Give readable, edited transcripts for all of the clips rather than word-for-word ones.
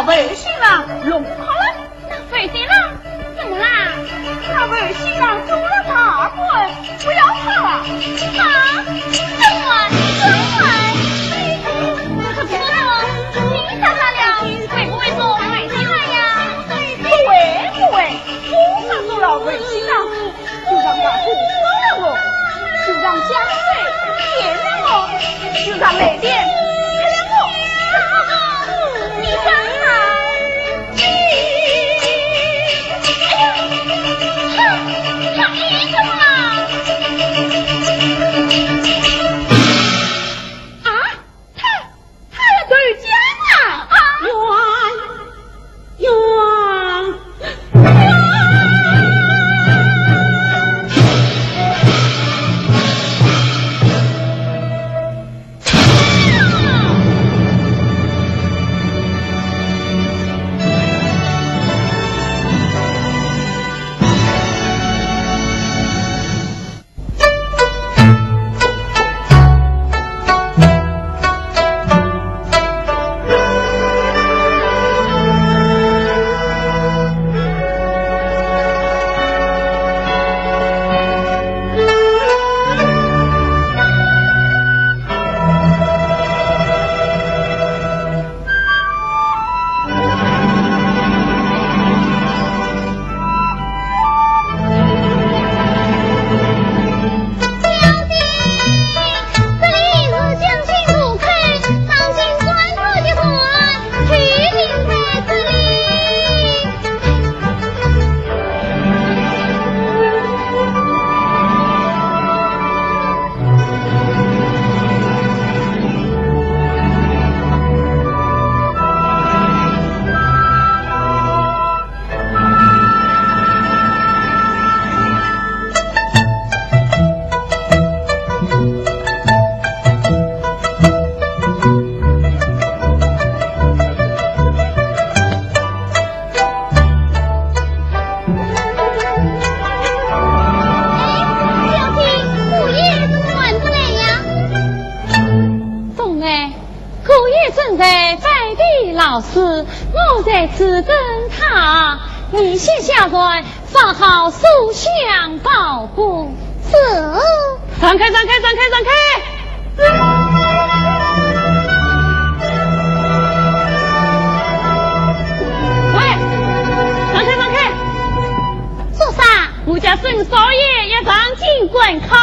那位新郎弄好了，费心了，怎么啦？那位新郎中了大棍，不要他了。啊，真完，这可不能，你想他了，会不会做买新郎呀？不会，我上做了为新郎，就让大姑收了我，就让江水点了我，就让雷电开了我。你刚才。我在此等他，你先下船，放好塑像宝布。走。闪开！喂，闪开！做啥？我家沈少爷要上京观考。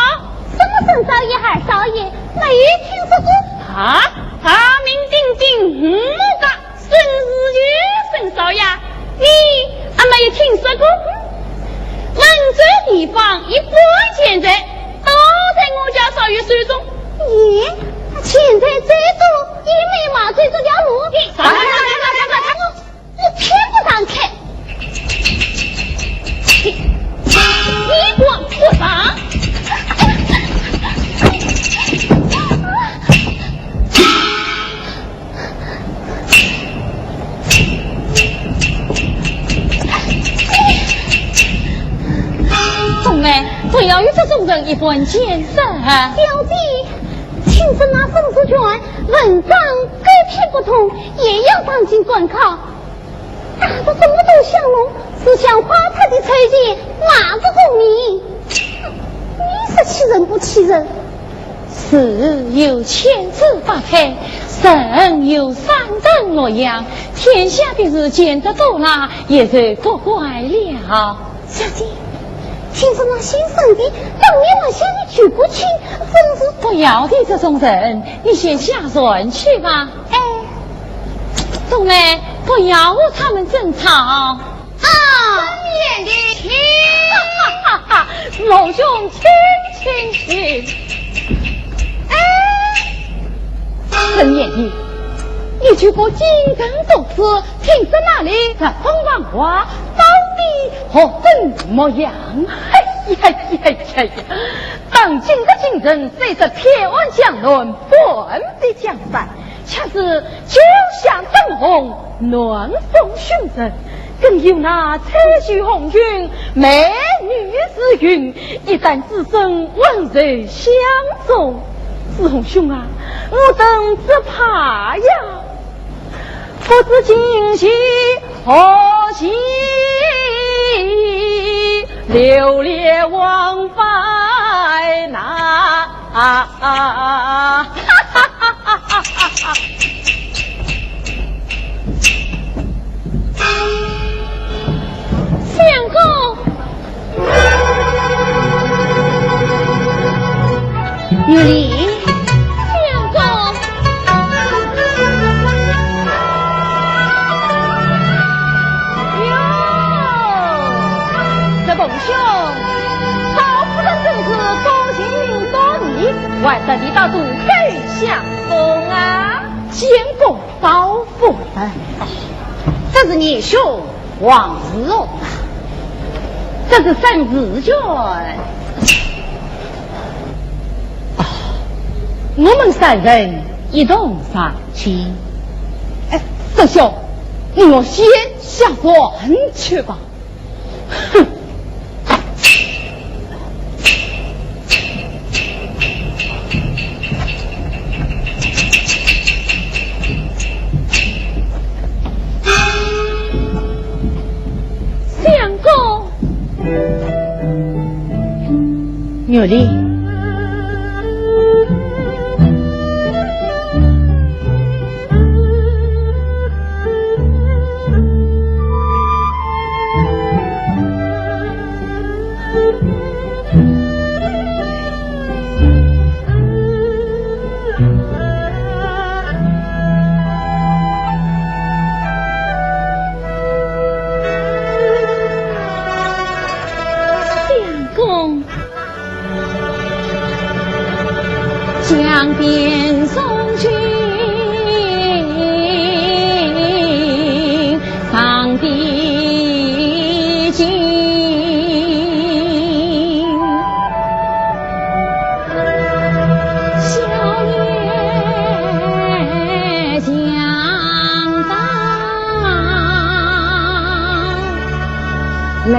什么沈少爷还少爷？没听说过。啊，大名鼎鼎5个沈日月沈少爷，你还没有听说过？文州地方一半钱财都在我家少爷手中。耶，钱财再多也没马追这条路的。我偏不让开。你光不上。不要与这种人一般见识。小姐，请是那宋子权文章狗屁不通，也要上京观考，打得这么多香龙，只想花他的彩钱，哪个公民？你是欺人不欺人？事有千姿百态，人有3等6样，天下的事见得多了，也就不怪了。小姐，听说那先生的当年我向你举不去，真是不要的这种人，你先下船去吧。哎，众妹，不要他们争吵啊！演的听，哈哈哈！老兄，请。陈演义，你去过几根竹子，停在那里在风浪花，到底何等模样？哎呀！当今的竞争虽是偏安江论，半壁江山，恰是酒香灯红，暖风熏人。更有那车须红晕，美女之云，一旦只身温柔相助。志宏兄啊，我等只怕呀！不知今夕何夕，流连忘返哪？相公，有礼。相公，哟，这bon兄，老夫人正是高兴多年，外在的大度更相公啊！见过高夫人，这是你兄王世荣啊，这是沈子娟。我们三人一同上去。哎，师兄，我先下船去吧。哼！相公，妙丽。江边送君上帝境，小月江上来。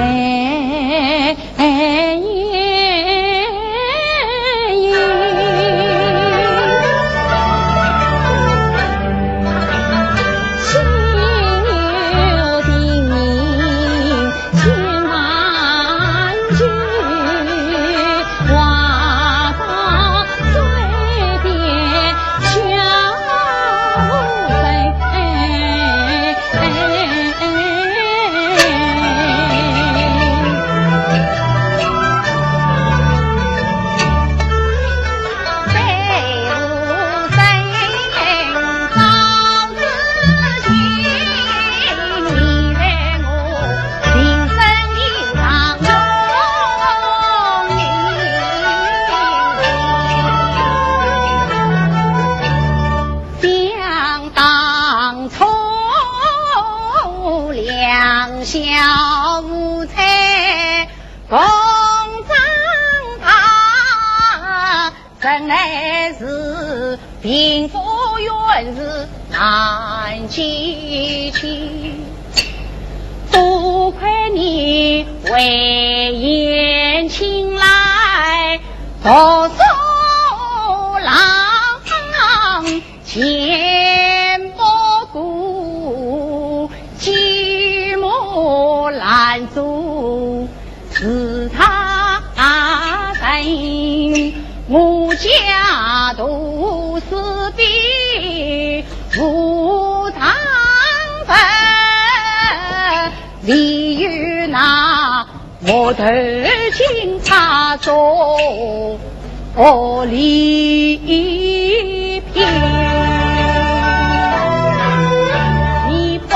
贫富原是难记起，多亏你为言请来，多手郎前不顾，寂寞难阻，是他等我家都是比无常分，例如那我头经插手离别，你不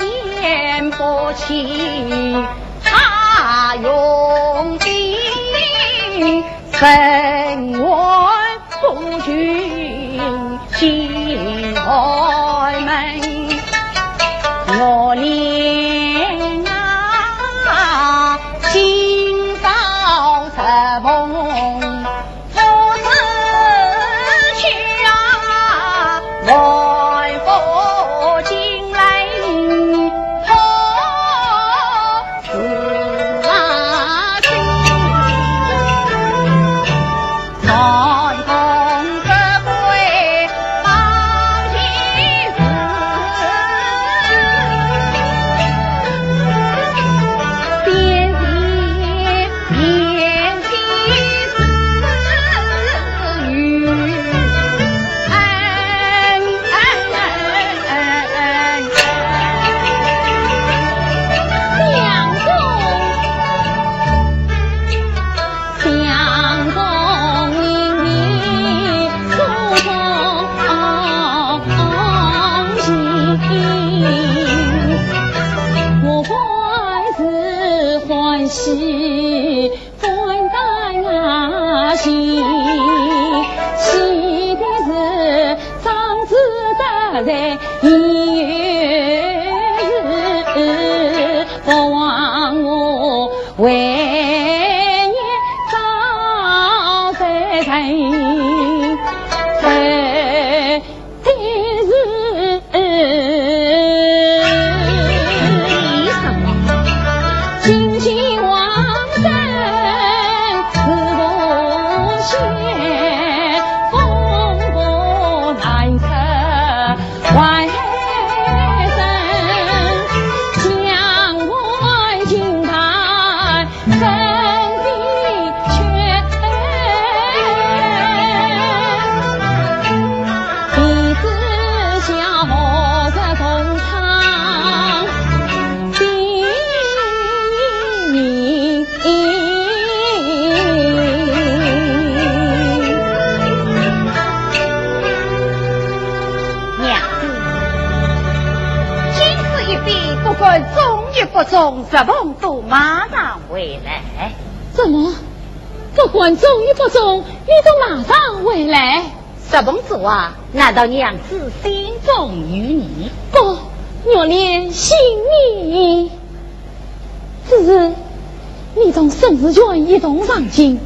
言不弃他用兵分我夫君进开门，我连今早才梦，父子去外父进来，父子去。在一日不忘我为你早在城，在今日为什么？紧紧往生自不现，风波难测外生，江湾金台生的泉，彼此相和着同唱比你娘子，今次一比，不管中与不中，石鹏都马上回来。怎么？不管中与不中，你都马上回来？石鹏子啊，难道娘子心中有你？不，我连信你。只是你同沈志全一同上京，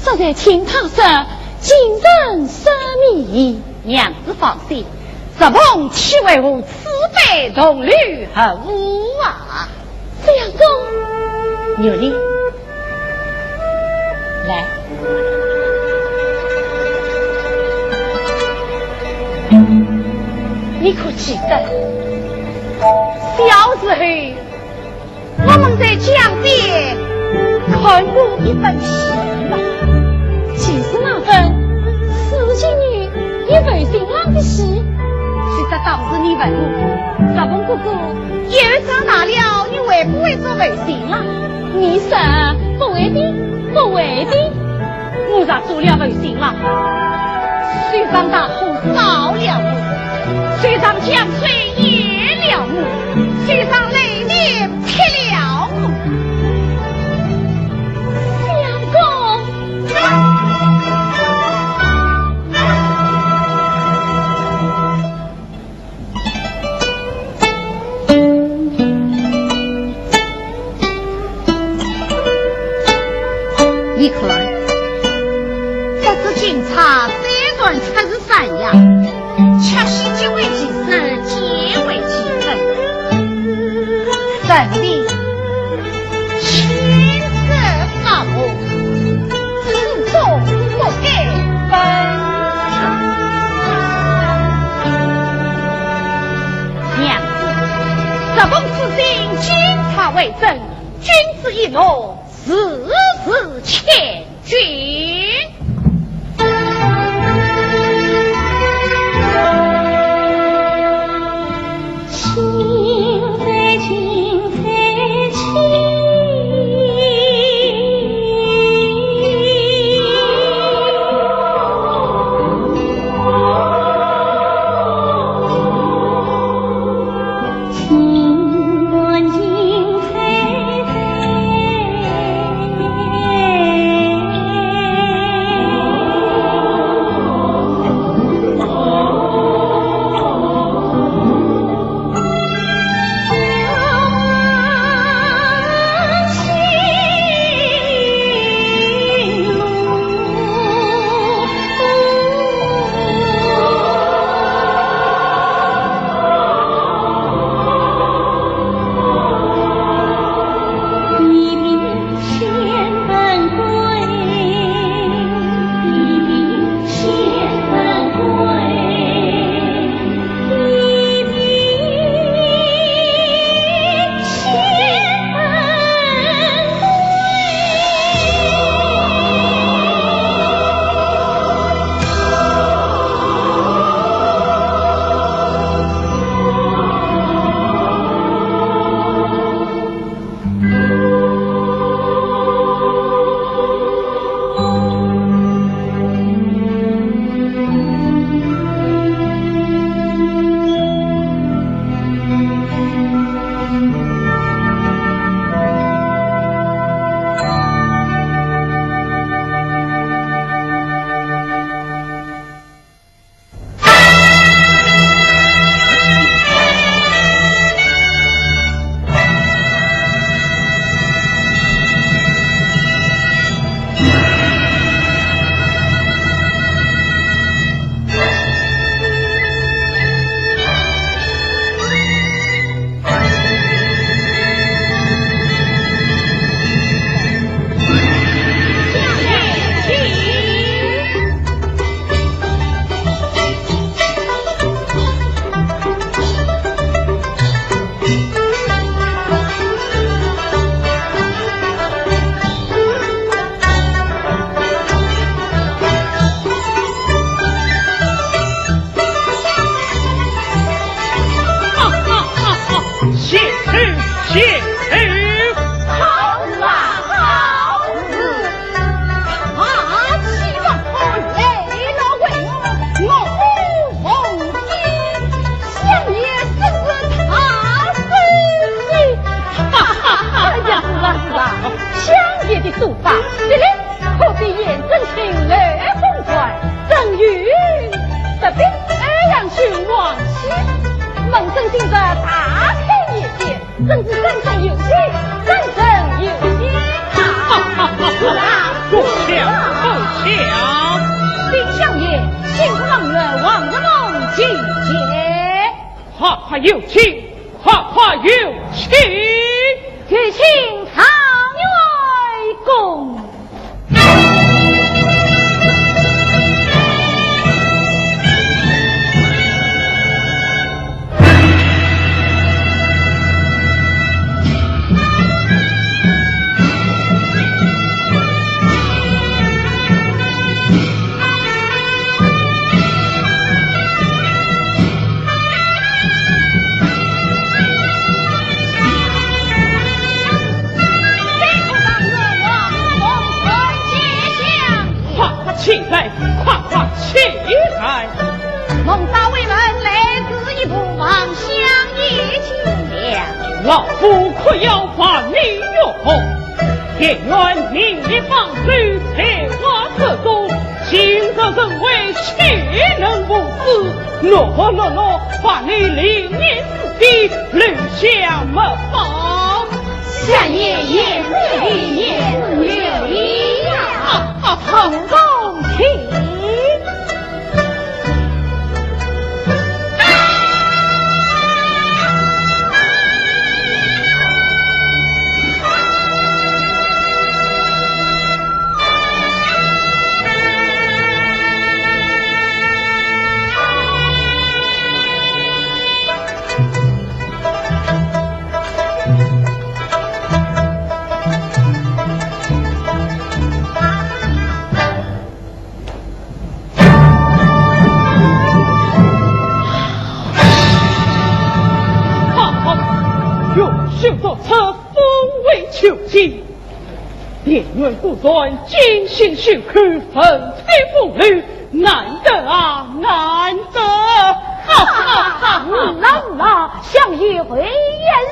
实在听他说精神奢靡。娘子放心，石鹏岂为我慈悲同侣和无啊？这样讲，牛妮，来，你可记得小时候我们在江边看过一本戏吗？就是那本四情女一为新郎的戏。其实当时你问我，石鹏哥哥，以后长大了，你会不会做为新郎？你说不为的，不为的。我若做了为新郎，谁长大后少了我，谁上江水淹了我，谁上泪点劈了我。相公，你看，这次警察虽然出是三样，却是几位其事，皆为其分。神力亲自告我，自重不给分。娘子，石鹏此行，警察为证，君子一诺，事事欠君。明来风传，正与这边让去往西，梦生醒着大开眼界，真是人生有情，人生有心啊！不巧不巧，丁相爷，请忘了望着梦境界，花花有情，花花有情，去请唐员公。起来，快快起来！孟大卫们来自一步望乡也清凉，老夫可要把你用。田园名利放水，才华自足，行则认为岂能不死？喏，把你灵年死地，留下没法。下爷言有一样，成功请。秀作车风为求进，田园不断，精心秀去，风吹风雨，难得啊，难得！哈哈哈！啦，相爷回言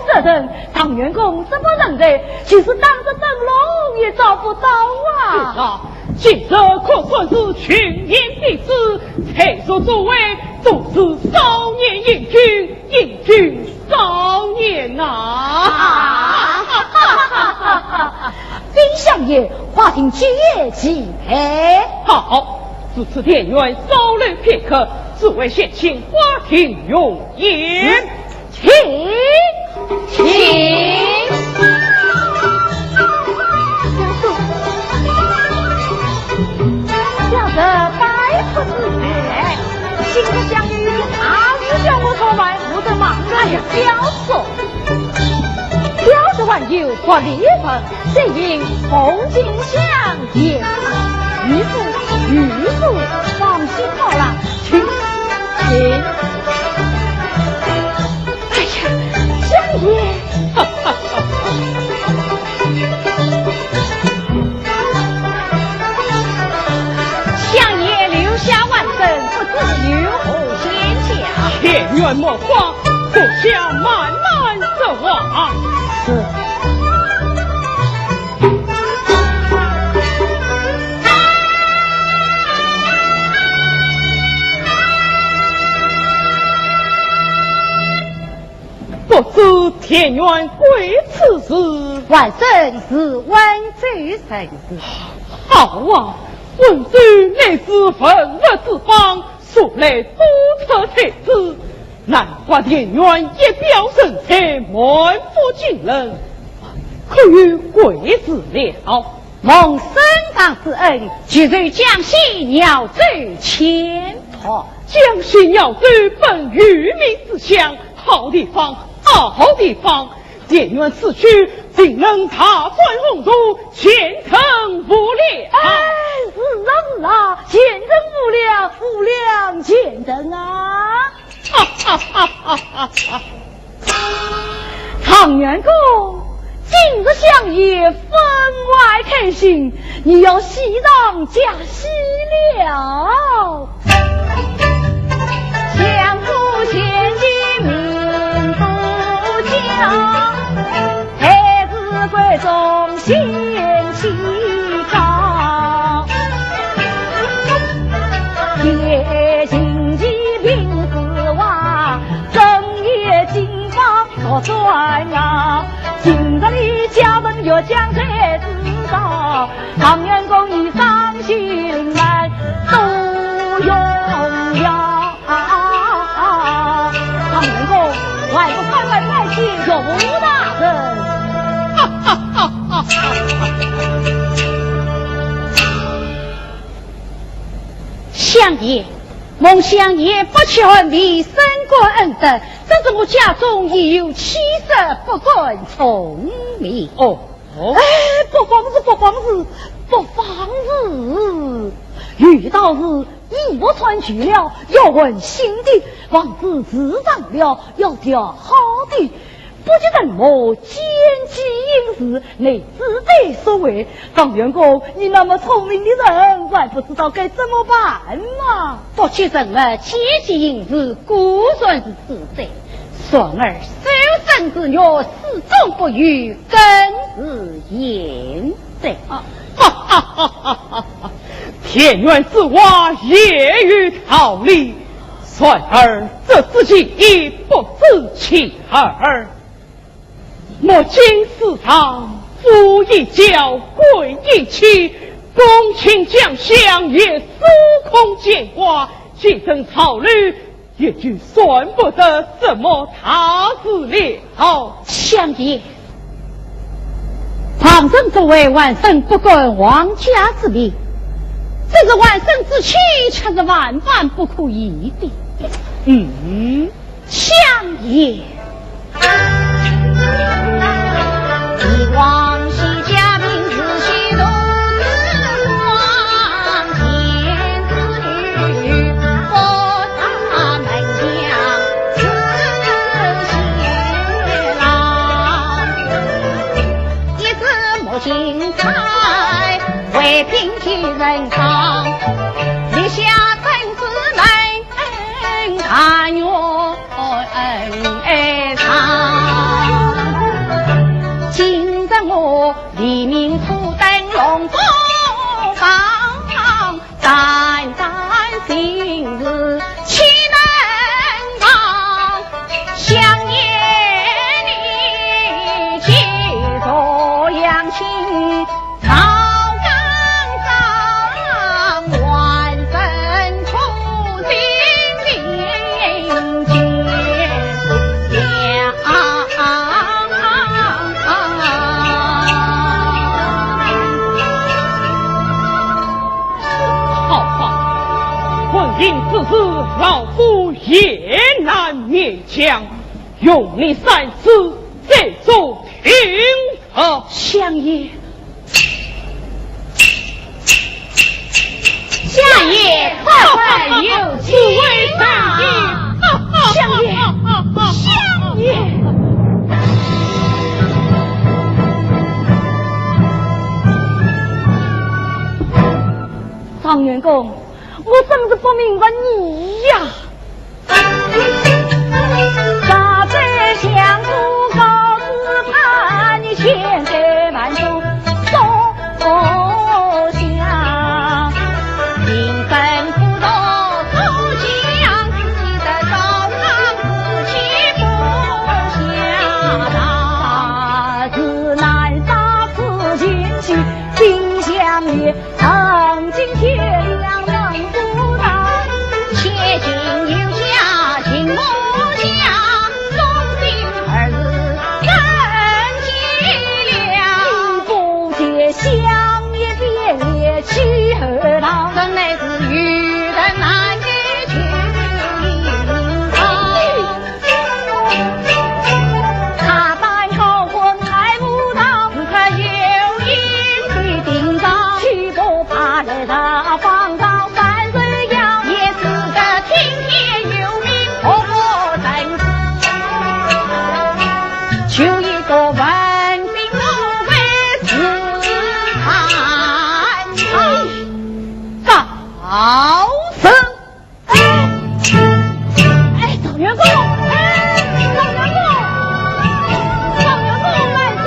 热人，唐员公怎么能的？其实当着灯笼也找不到啊！是啊，今这可算是群言弟子，才所作为都是少年英俊少年呐！丁相爷，话听接起来。好，此次田园稍留片刻，只为县卿花庭用言，请。要这白出之节，今日相爷与大师叫我头来，我得忙着表奏。表奏完有或礼份，谁应奉敬相爷。玉树放心好了，请。哎呀，相爷，相爷留下万生，不知有何先讲？田园莫慌，坐下慢慢的话。不知田园贵此事，万生是温州生事。好啊，文州乃是文物之邦，素来多特才子，难怪田园一表人才，满腹惊人，可有贵子了。蒙身上之恩，即随江西鸟州前讨。江西鸟州本渔民之乡，好地方，好地方。田园此去，定能大展宏图，前程无量。哎，是啦，前程无量，前程啊！哈哈哈哈哈哈！唐员公，今日相爷分外开心，你要喜上加喜了。相府前进名不强，才子贵重贤妻高，我将谁知道？常员公你伤心来都用药。常员公，外不快快派去有无大人？哈哈哈哈哈！相爷，蒙相爷不全为生国恩德，这是我家中已有妻室，不管从命。哦，哎，不妨事，遇到是一不传去了，要问新的，王子自长了，要调好的。不知等我奸计因事，你自得所为。张员公，你那么聪明的人，还不知道该怎么办吗？不去什么奸计因事，固算是自得。孙儿受生之虐，始终不渝，更是严的。哈哈哈哈哈！田园之蛙，夜雨逃离，孙儿这自己已不知其二。莫今世上夫一教，贵一妻，公卿将相也司空见惯，既曾考虑，也就算不得什么大事了。相爷，唐僧作为万圣不管王家之命，这个万圣之妻却是万万不可以的。相爷，你往昔家名自喜如子光，天子女佛他门将自谢郎，一字莫精彩，为平替人康，立下真子门看月黎明初灯笼中放，淡淡心事岂能忘？想念你借着阳情草岗上，万生初心灵间因此事，老夫也难勉强，用你三思，再做评核。相爷，相爷快快有请啊！相爷，相爷。张员公，我真是不明白你呀！大寨相顾高子盼，你千载万种所想。人生苦乐都将自的高岗自己不下大自难杀此情绪，丁香也曾经天亮能不到，且尽有家尽母家，忠心儿子真凄凉。不解相也别也去何当？真乃是遇人难给去银他办好婚还不到，只看有因的定当，去不怕来他放到三岁要也是个听天由命，活活真实，就一个文明无为自叹好生。哎，张员公，张员公万岁！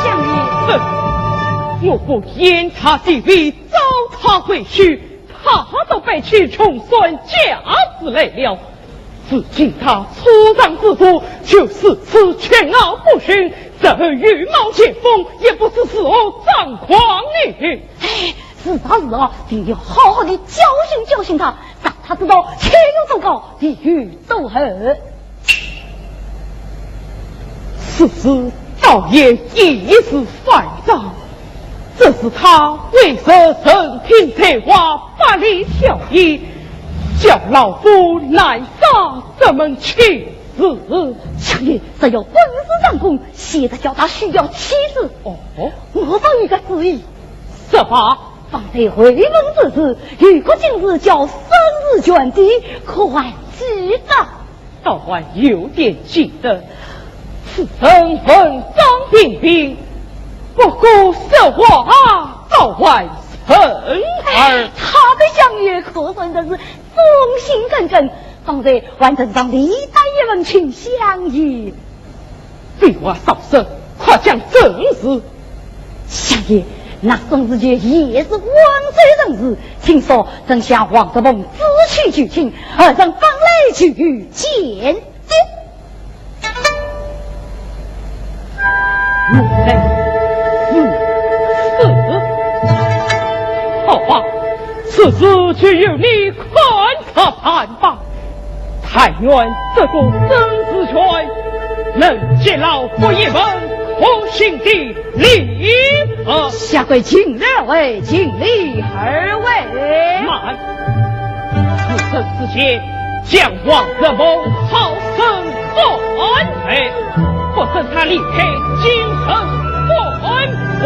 相爷，若不严查地位，糟蹋回去，他都被去重算家之类了。自今他出场之初，就是此全傲不逊，这羽毛解风，也不是时候张狂呢。哎，是啊，定要好好的教训教训他，让他知道天有多高，地狱多厚。此时倒也一时烦躁，这是他为何任凭才华法力条义，叫老夫来杀这门妻子。相爷，只有本事上功，现在叫他需要妻子。哦，我方一个主意，什么？方才回门之时，如果今日叫生日卷地，可还记得？倒还有点记得。此人文张彬彬，不过说话倒还成儿。他的相爷可算的是忠心耿耿，方才完成上历代一门亲相爷。废话少说，快讲正事。相爷，那宋子杰也是万岁人士，听说正向黄德梦自取剧情，二人刚来就遇见的。原来如此，好吧，此事就由你看着办吧。但愿这个曾子权能接老夫一门可行的礼法。下跪请二位，敬礼二位。慢，此生之间将王德梦好生安慰，不等他离开京城官府。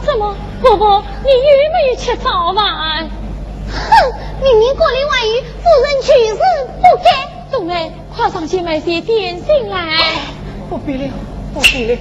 怎么，婆婆，你有没有吃早饭？哼，明明过了晚雨，夫人去世不该。冬儿，快上去买些点心来。不必了，不必了。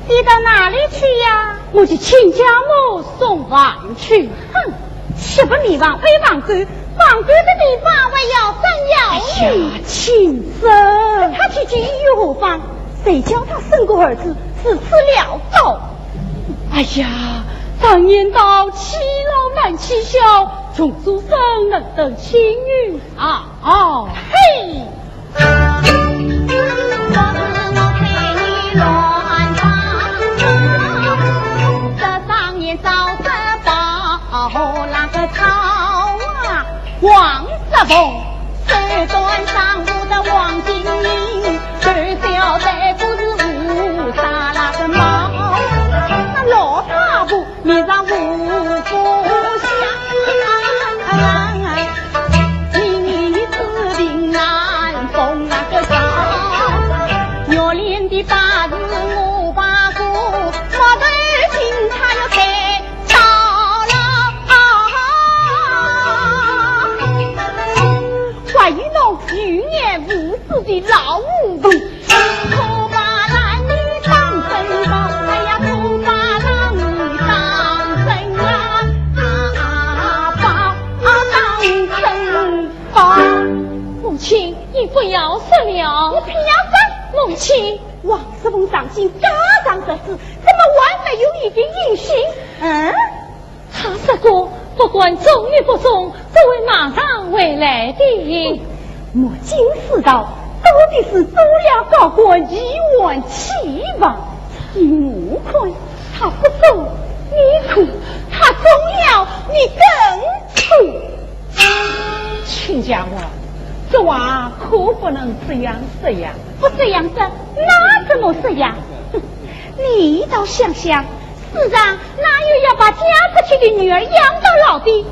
你到哪里去呀？我去亲家母送饭去。哼，岂不迷茫非王官？王官的地方还要怎样？呀，亲生，他去监狱何方？谁叫他生过儿子，自此潦倒？哎呀，常言道，欺老难欺小，穷书生能得青云啊！哦，嘿。王泽凤，手端上路的王金英，手小的不是乌纱那个毛，那老太婆面上无不香，你指定难逢那个招，要练的八字我把过，我的心他要开刀了。怀疑侬余年无私的老武功，可把男女当真宝，哎呀，可把男女当真当真宝。母亲，你不要说了。你偏要说，母亲，王世峰上京家长这事，怎么还没有一点音讯？他说过，不管忠与不忠，都会马上回来的。我今世道，到底是做了高官一万七吧？依我看，他不忠，你看他忠了，你更错。亲家母，这话可不能这样说呀！不这样说，那怎么说呀？你倒想想，世上哪有要把嫁出去的女儿养到老的？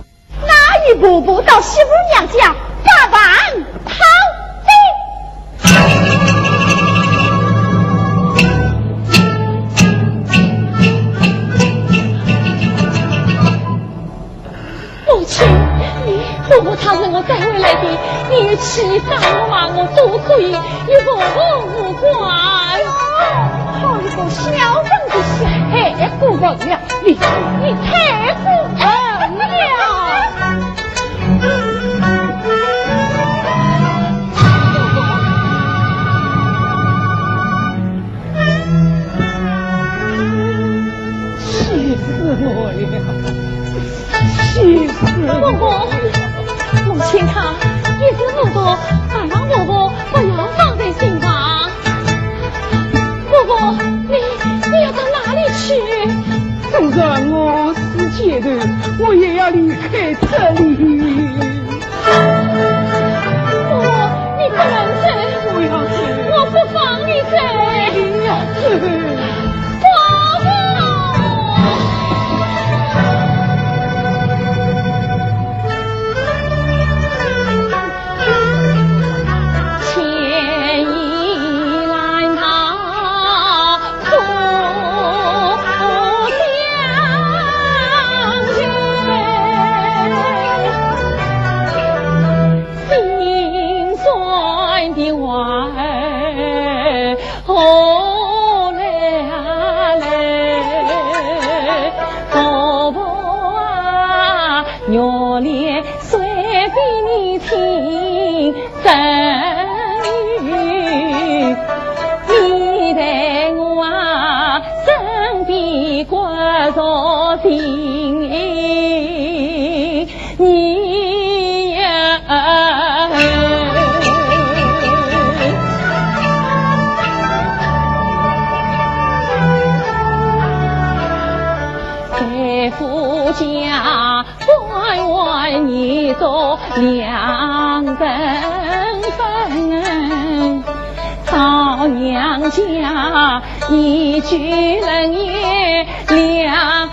哪有婆婆到媳妇娘家打扮好的？母亲，婆婆她是我带回来的，你有气杀我骂我都可以，与婆婆无关。好一个小人的小太过分了，你太过分了！气死我了！气死婆婆，母亲她一直不多，还让婆婆不要放在心上。婆婆，你要到哪里去？就算我死前头，我也要离开这里。婆婆，你不能走，我要走，我不放你走。你要走。婆婆。两人分，到娘家一句冷言两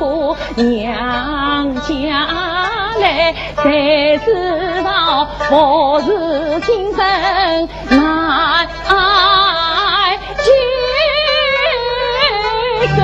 苦娘家来，才知道我是今生难今生。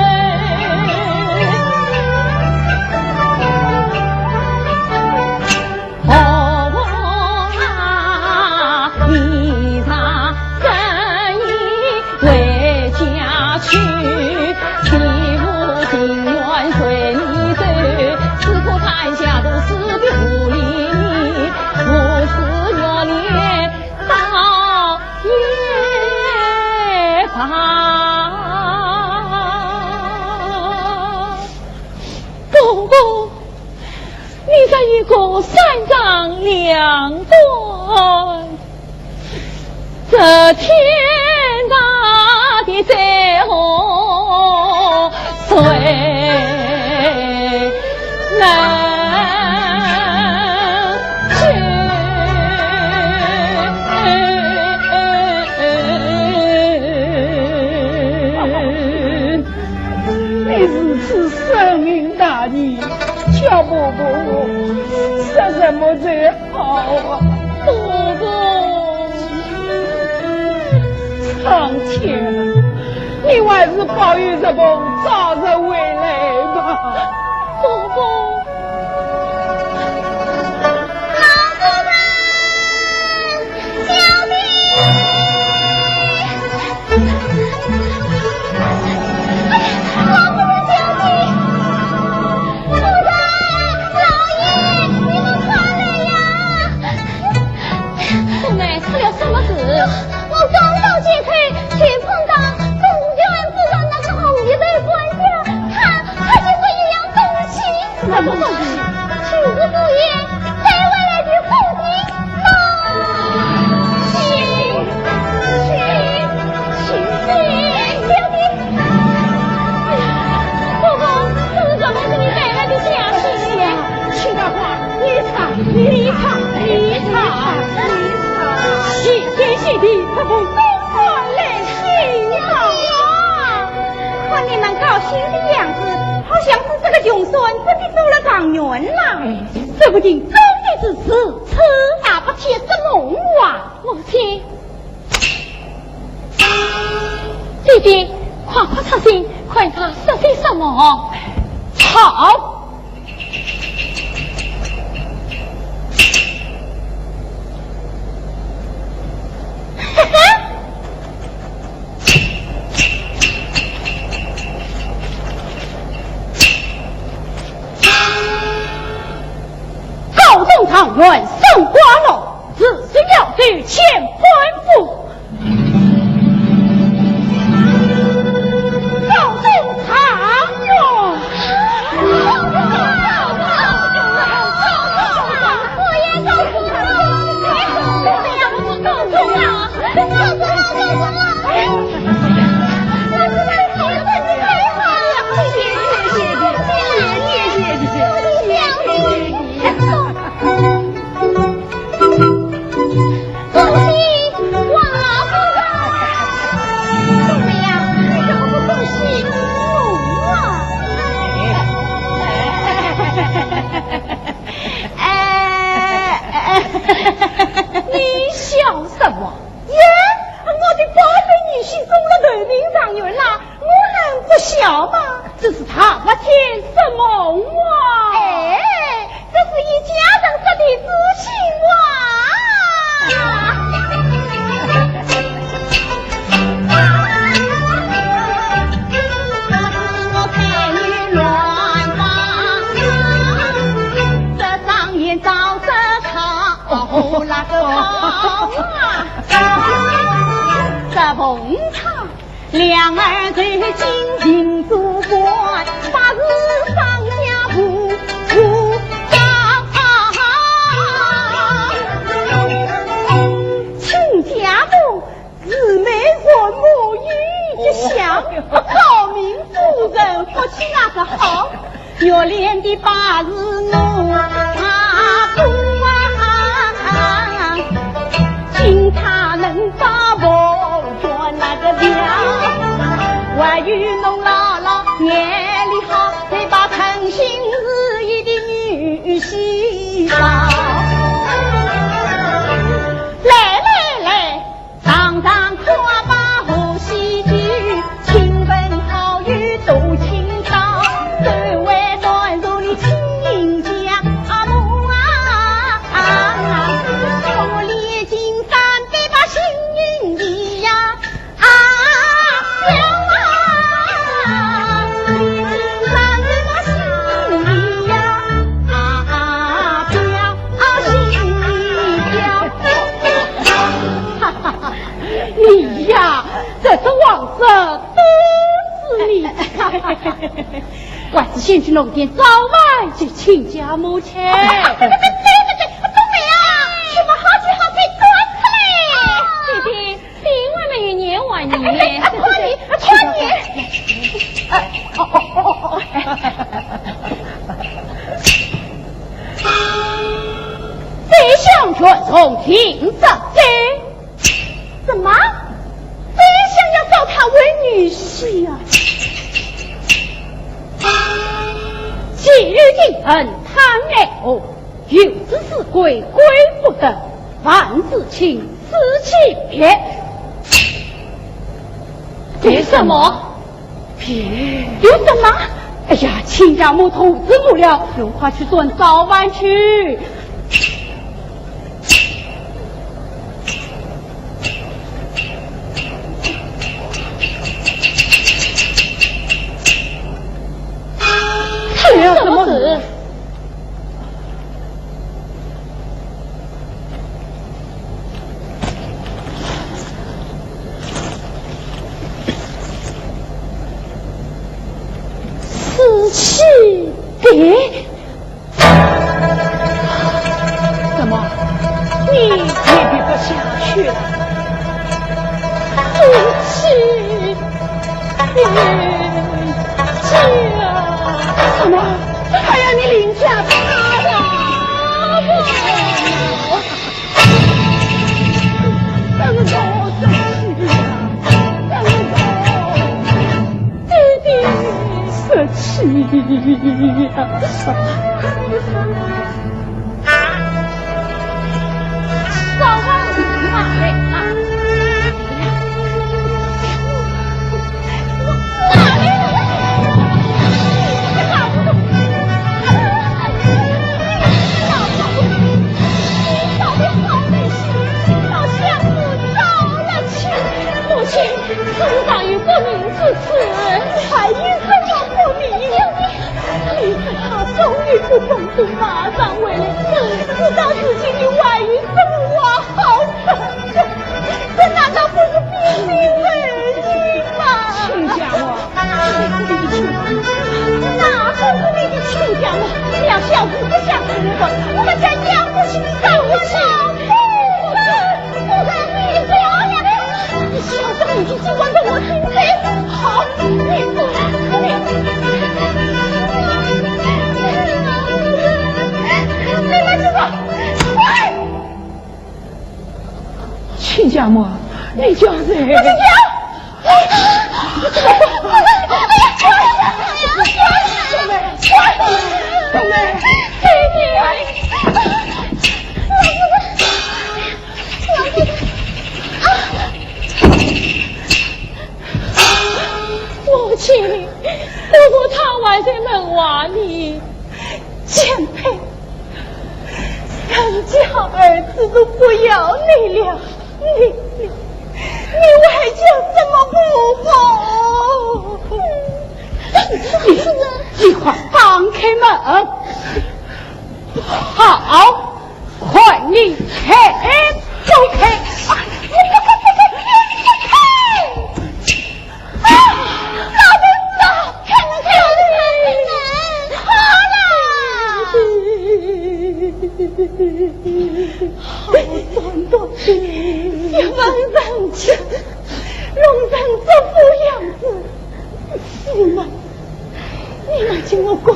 一个三长两短，这天大的灾祸谁能去？你如此深明大义，叫伯伯我说什么最好啊？伯伯，苍天啊，你还是保佑这梦早日回来吧。伯伯，老夫人，小弟。老夫人，小弟。夫人，老爷，你们快来呀！姑奶出了什么事？我刚到街头，却碰到公园子上那个红衣的官家，他就是一样东西。什么东西？就是主爷带回来的红衣刀。小弟，伯伯，这是怎么给你带来的消息呀？去的话，你唱。谢天他不东方来信呀！看你们高兴的样子，好像是这个穷孙真的做了状元啦。说不定真的是此大不切是龙王。母亲，弟弟，快出信，快看说些什么？好。长元送瓜楼，只是要去乾坤府。高中长元，我也告诉他，这样不是告诉了，你笑什么？耶！我的宝贝女婿中了头名状元啦，我能不笑吗？这是他不听什么话？哎，这是一家人说的知心话。我陪你乱放，这上演早着考，那个考啊，这碰巧两儿最精进主官，把日上下不张。亲家母姊妹混母语一想，高明夫人夫妻那个好，月练的八日奴他不请他能把我做那个了，外与侬姥姥眼里好，再把疼我是先去弄点早饭去请家母亲。东北啊，什么好酒好菜端出来？弟弟，另外们与年晚年，穿你。北向全从听上在，怎么？北想要找她为女婿呀？今日进城探爱后，有之是贵，贵不得；万子亲，思亲别。别什么？别有什么？哎呀，亲家母肚子不了，用快去炖早饭去。什么事？思气别？怎么？你也憋不下去了？思气别家？什么？还让你领下他了？怎么走？生气呀！怎么走？弟弟生气呀！早晚马累啊！生长于不明之时，还因什么不明？你是他终于不公平，马上为了知道自己的外遇生活好惨，这难道不是必须为你吗？亲家我，那不是你的亲家我，两小子不相离婚，我们家养不起上不起。小子，你就尽管跟我听谁？好，你过来，你们知道，快！亲家母，你叫谁？我是娘。东妹，弟弟。母亲，如果他还在门瓦里，前辈，人家儿子都不要你了，你为叫什么不服？你快放开门！好，快你开，走开！好短短的一万人情，容人这副样子，你们请我滚，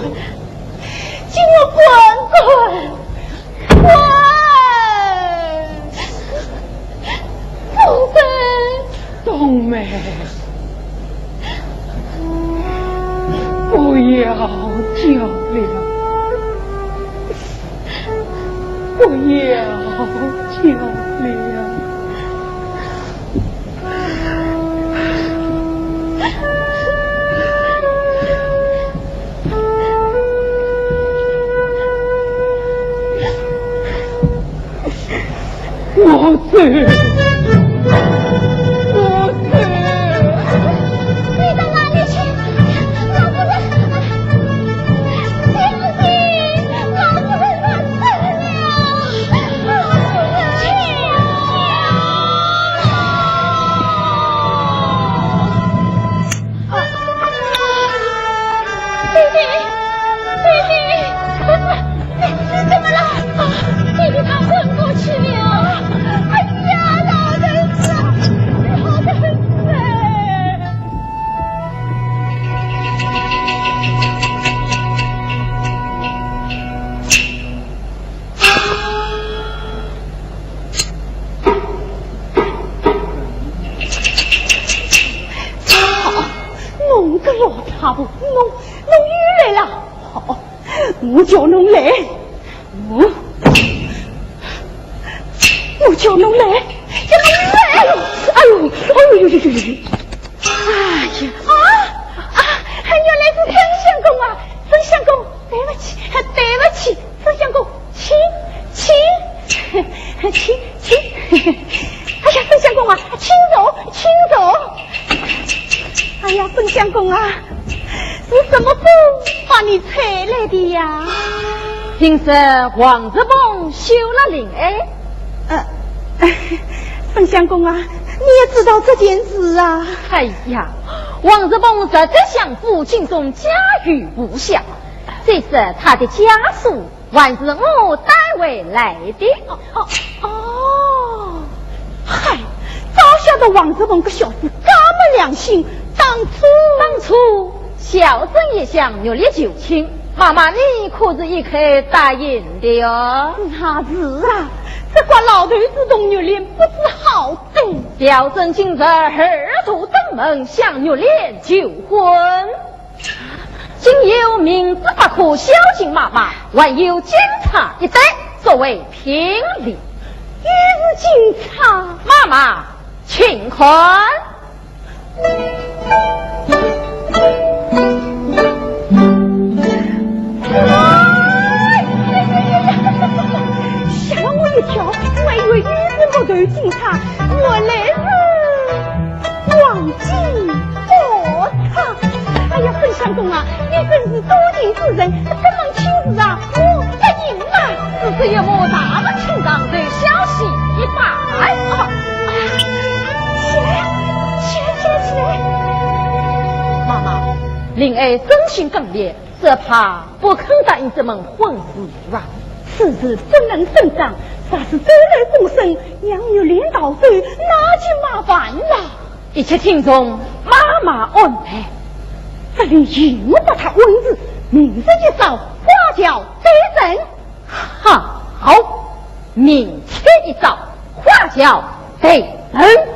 请我滚！冬梅，不要叫了。不要叫了，我死。你到哪里去？老夫人，老夫人死了。我叫侬来，我叫侬来，叫侬来！哎呦，原来是曾相公啊！曾相公，对不起，曾相公，请。哎呀，曾相公啊，请走！哎呀，曾相公啊，是什么风把你吹来的呀？听说王子凤休了灵哎。曾相公啊，你也知道这件事啊？哎呀，王子凤实在想父亲中家喻户晓，这是他的家属还是我带回来的。嗨，早晓得王子凤个小子这么良心，当初小生也想努力求亲，妈妈你可是一口答应的哟。那是啊，这挂老头子动肉脸不知好歹。小生今日二度登门向肉脸求婚，今有明知不可孝敬妈妈，还有警察一对作为评理。又是警察，妈妈请款。吓了我一跳，我还以为你是木头警察，原来是王金国他。哎呀，曾相公啊，你真是多情之人，这门亲事啊，我不赢啊！只是一幕大的情长对消息一摆。起来！妈妈，灵儿真心更烈，只怕不肯答应这门婚事啊。此事不能胜仗，啥是周人风声，让有领导手，那就麻烦了。一切听从妈妈安排。这里又把他文字，明日一早花轿得人。好，明天一早花轿得人。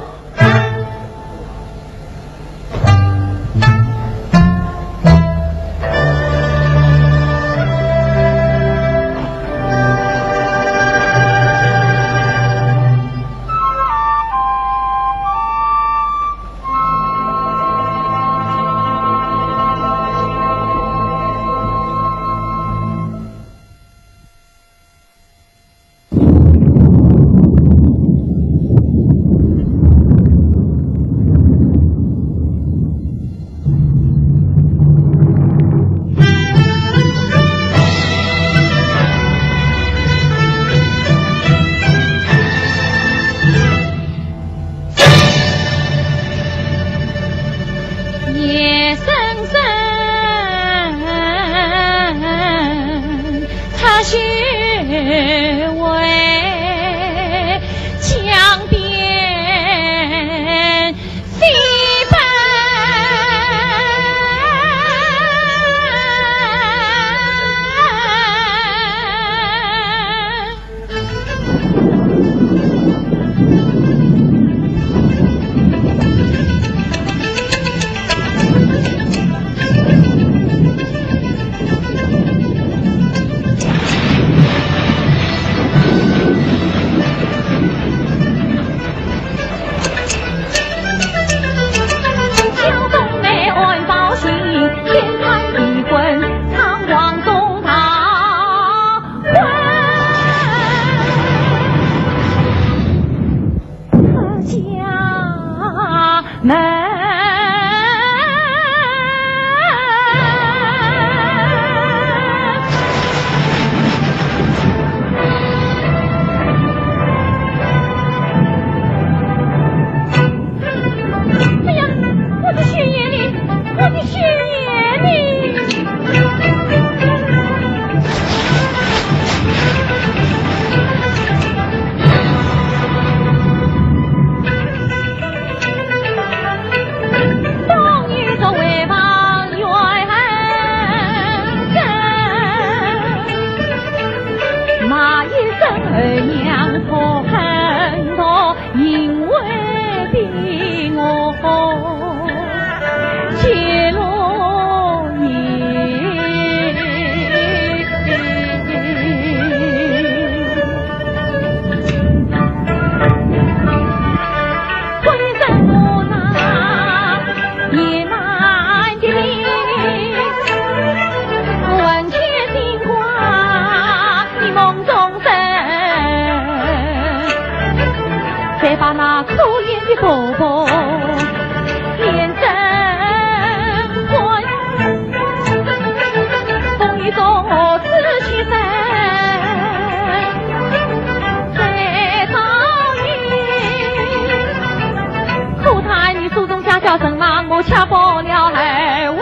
我恰饱了还为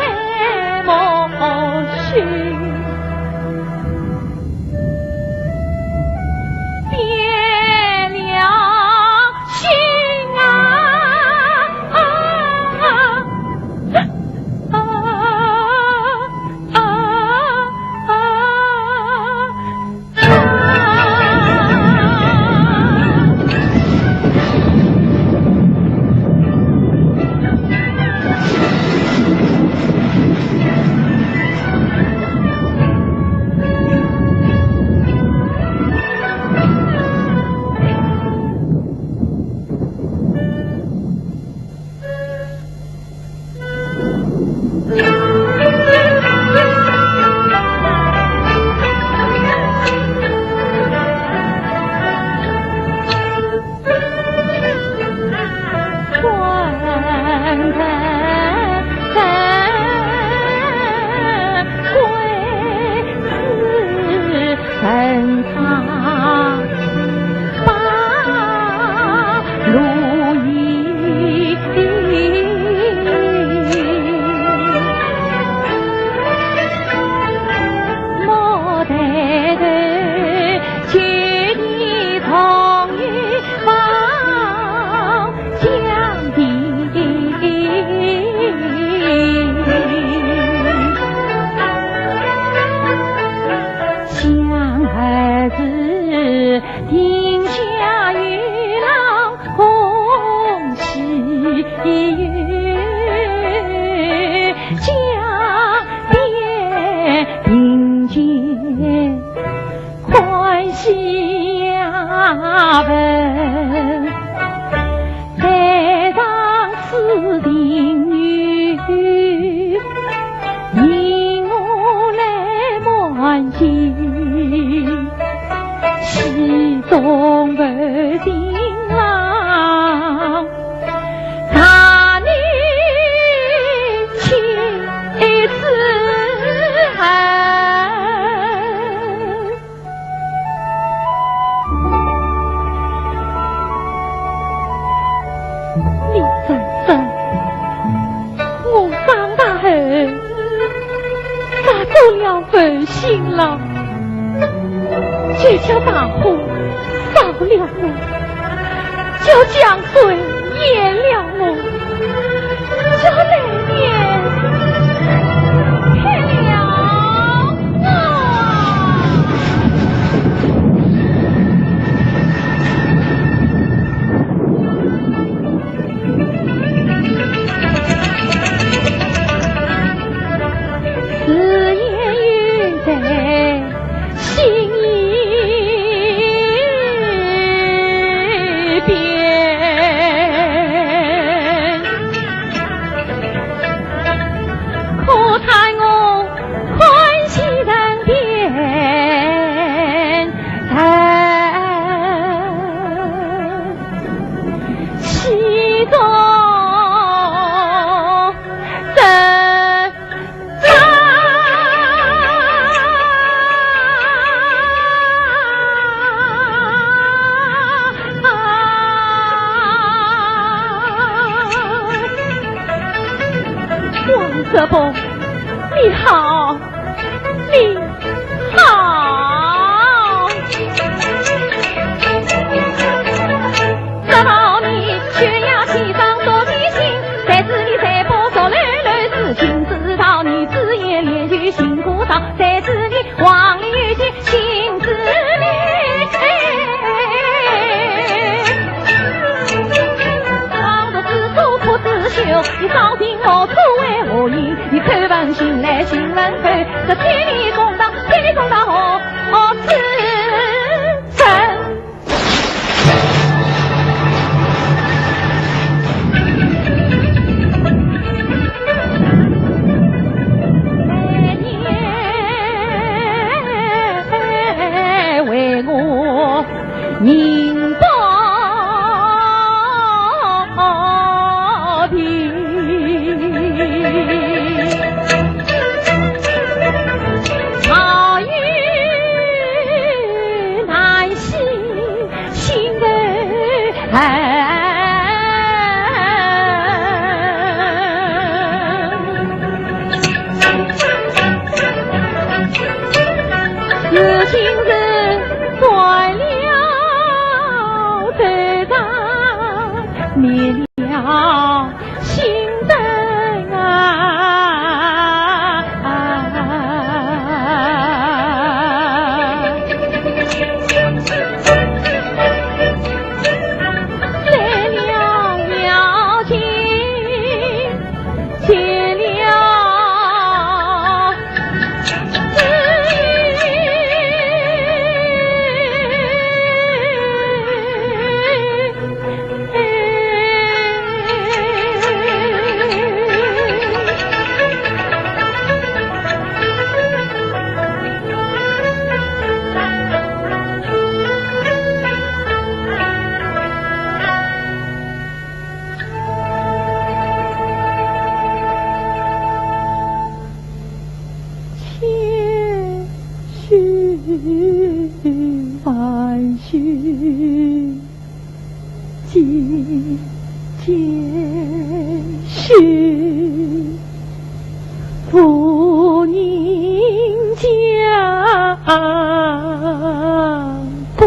梦去。这叫大火烧了我，叫江水淹了我，叫泪眼骗了我。此言语在心这不，你好，你好，知道你血压气上多提心，在这里才不说累累事情，知道你日夜连续辛苦到，在这里望里有些心之恋。当作自苦苦自修，你少听我苦为何因？你口问心来心问口，繁絮渐渐续，不宁家不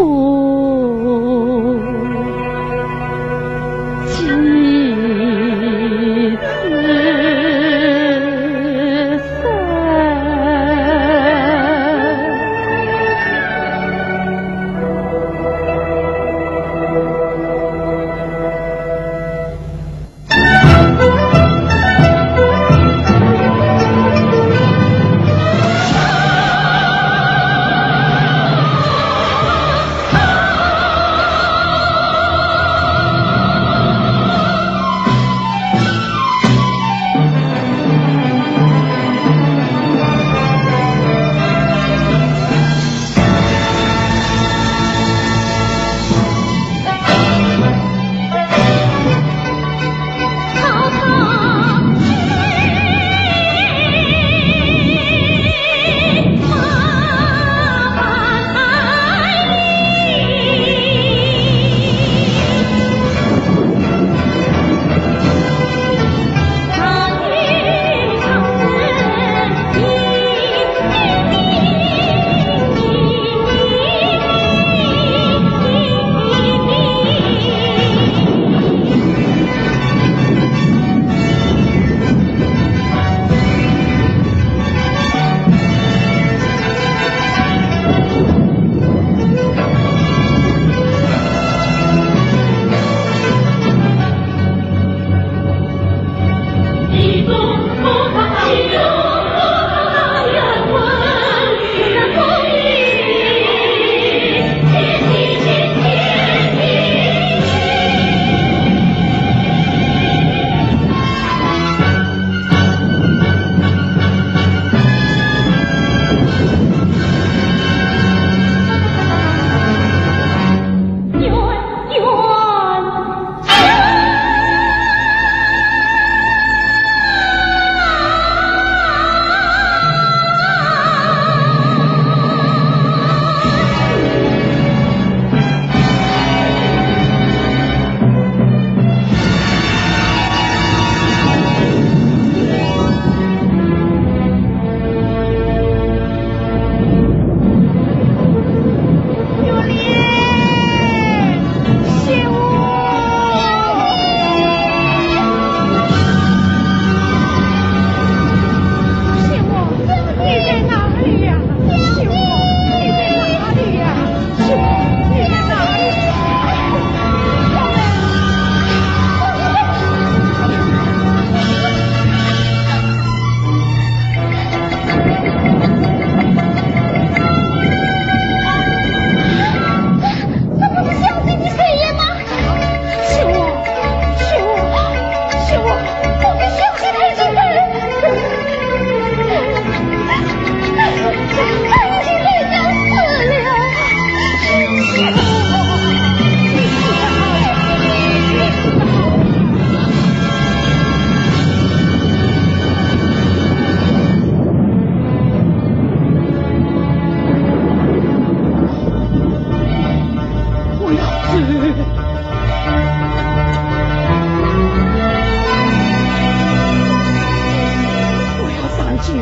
及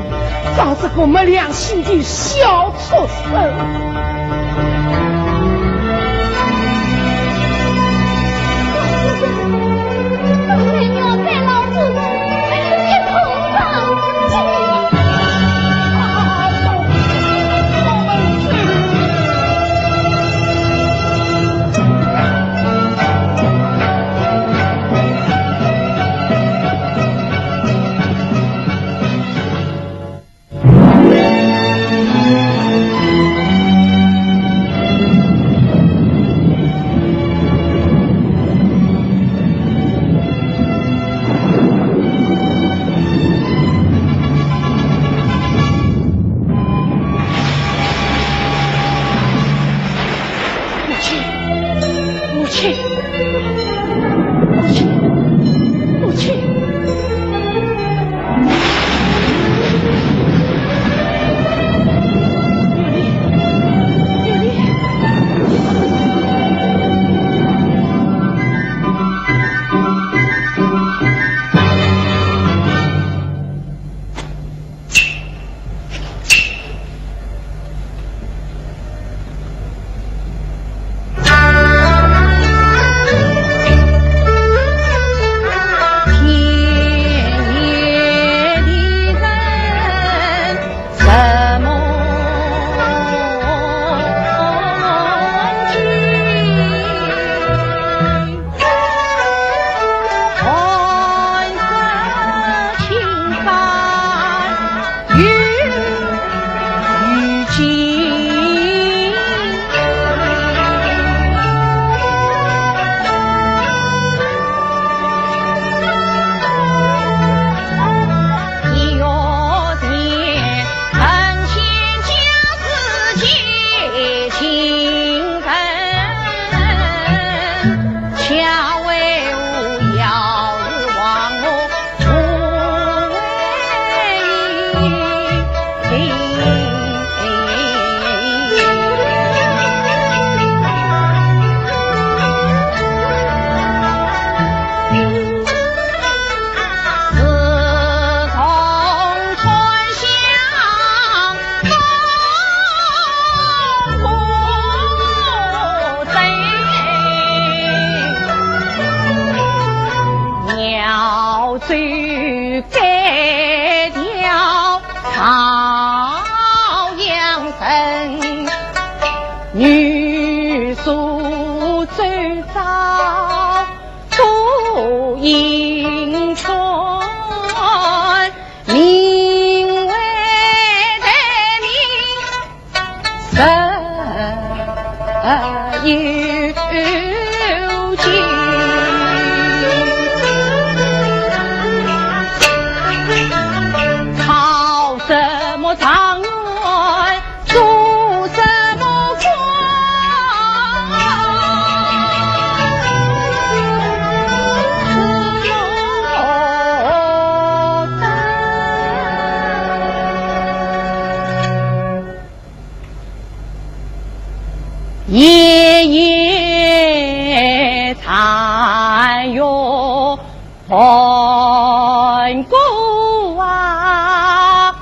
这是我们良心的小畜生。有情。考什么状元，做什么官，夜夜残月还顾啊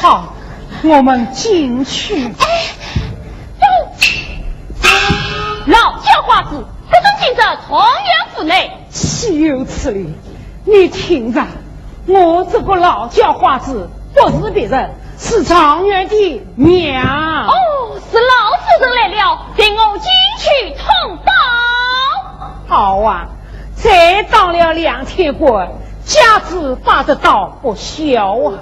好，我们进去。老叫花子，不准进这状元府内。岂有此理！你听着，我这个老叫花子不是别人，是状元的娘。哦，是老夫人来了，请我进去通报。好啊，再当了2天官，家子把得到不小啊。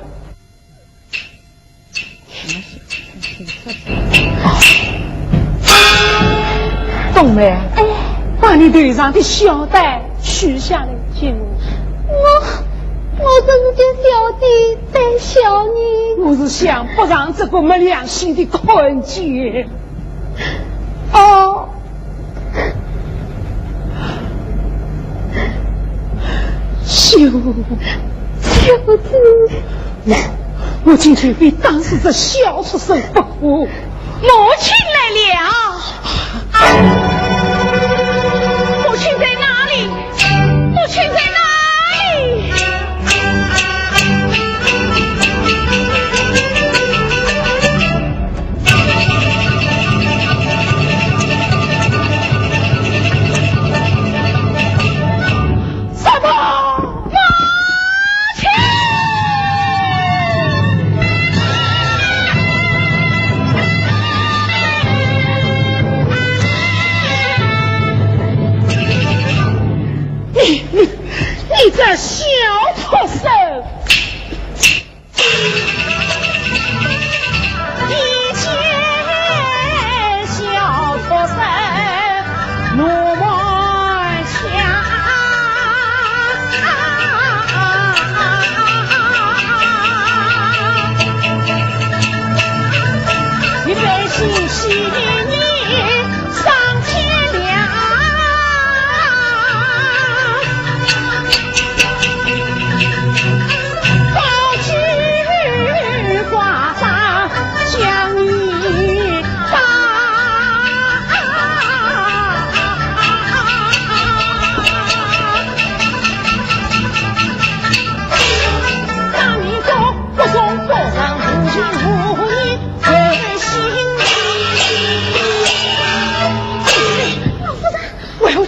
冬梅，把你腿上的小带取下来见我。我这是叫小弟在笑你。我是想不让这个没良心的困境。哦，小子，我今天比当时这小畜生不服。母亲来了，母亲在哪里？母亲在哪里？什么？母亲！你这小畜生！一见小畜生，怒满腔。一杯喜喜你上天了。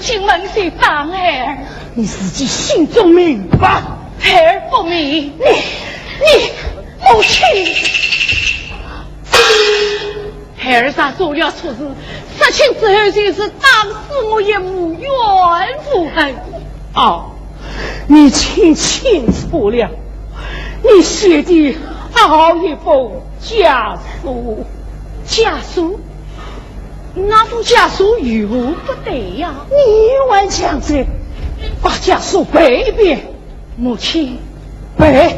进门的当儿，你自己心中明白。儿不明，你母亲，儿啥做了错事，杀亲之后就是当时我也无怨无恨。哦，你听清楚了，你写的好一封家书。家书？那封家书与我不对呀！你还讲这，把家书背一遍。母亲，背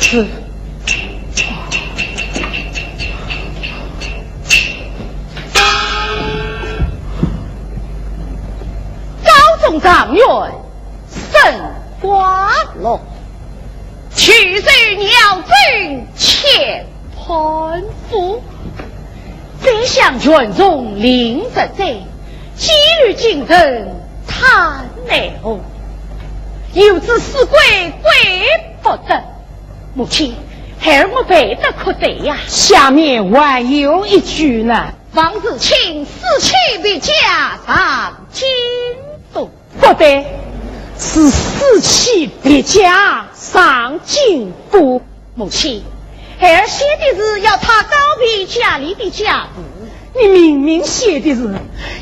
是。高中状元升官禄，去岁鸟军前攀附。真相权中领着贼，纪律竞争贪内红，有知死鬼鬼不得。母亲，孩儿我背得可得呀。下面还有一句呢，王子卿死去比家上京都，不对，是死去别家上京都。母亲，孩儿写的是要他告别家里的家事，你明明写的是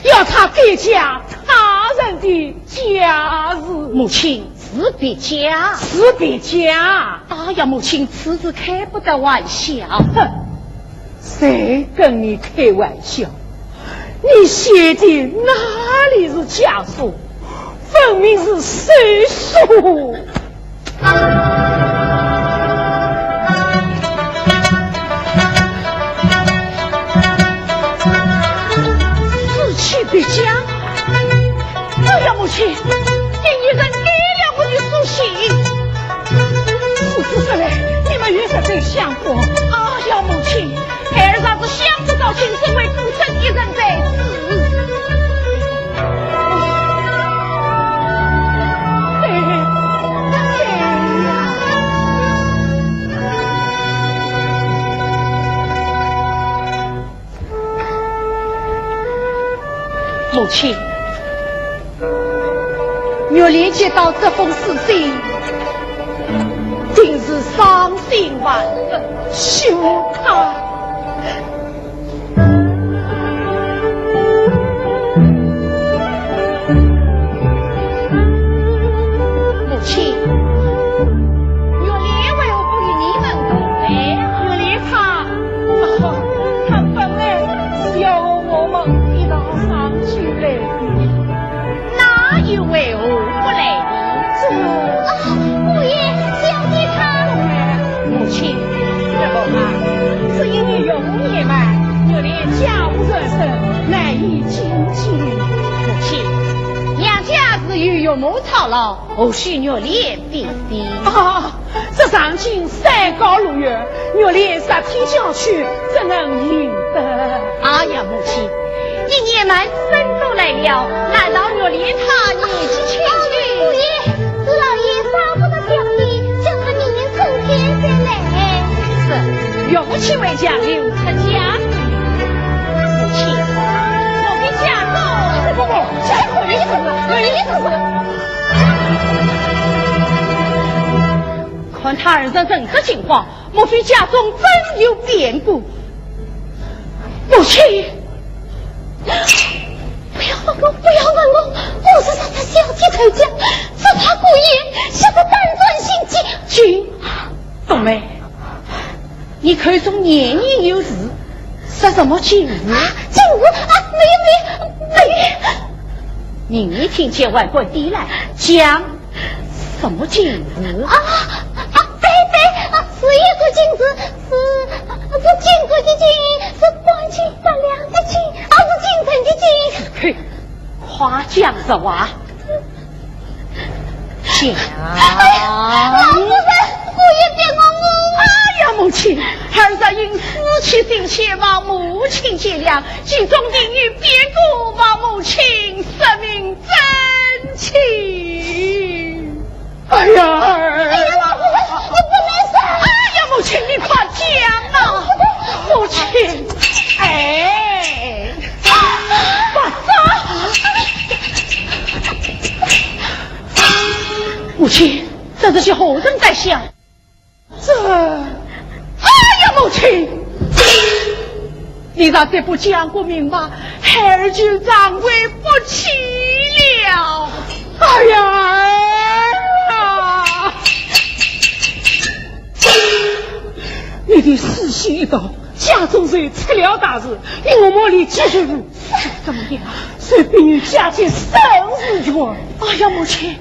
要他别家他人的家事。母亲是别家，是别家。哎呀，母亲此事开不得玩笑。哼，谁跟你开玩笑？你写的哪里是家书，分明是谁书。死去别家。哎呀，母亲，第一人给了我的书信。是嘞，你们也是真想过。哎呀，母亲，孩儿啥子想不到，竟身为孤身一人在此。母亲，月莲接到这封死信，竟是伤心万分。休他！母亲，月莲为何不与你们同来？月莲他本来是要我们一道上去来的，哪有为何不来的？我也想给他。母亲，这个嘛，是因为用年嘛，月莲家务热身，难以亲近。母亲，娘家是与岳母操劳，何须月莲必的？啊，这上京山高路远，月莲杀天将去，怎能应得？哎呀，母亲，一年满身都来了，难道月莲她年纪轻轻？姑爷，朱老爷杀不得表弟，叫他明年春天再来。是，岳母亲为家留出家。母亲，我给家走。不，家有意思，有意思。看他儿子人的情况，莫非家中真有变故？母亲，不要问我，不要问我，我是让他小姐才讲，只怕姑爷晓得胆战心惊。君，冬梅，你口中年年有事，说什么今日？今日啊，没有。你听见外公递来，讲什么今日？对，是一个金子，是金贵的金，是光金发亮的金，是金城的金。嘿，夸奖这话。讲，老夫人，姑爷别我母。哎呀，母亲，儿子因死去心切，望母亲见谅，集中定于别故，望母亲生命珍惜。哎呀，老夫人，你不能杀。哎呀，母亲，你快讲啊！母亲，哎，不走！母亲，这是何人在笑？哎呀，母亲，你让这不讲过明白，孩儿就让位不起了。哎呀，儿啊！你的死心一刀，家中人出了大事，你我莫里继续怎么样？谁比你家境生死权？哎呀，母亲，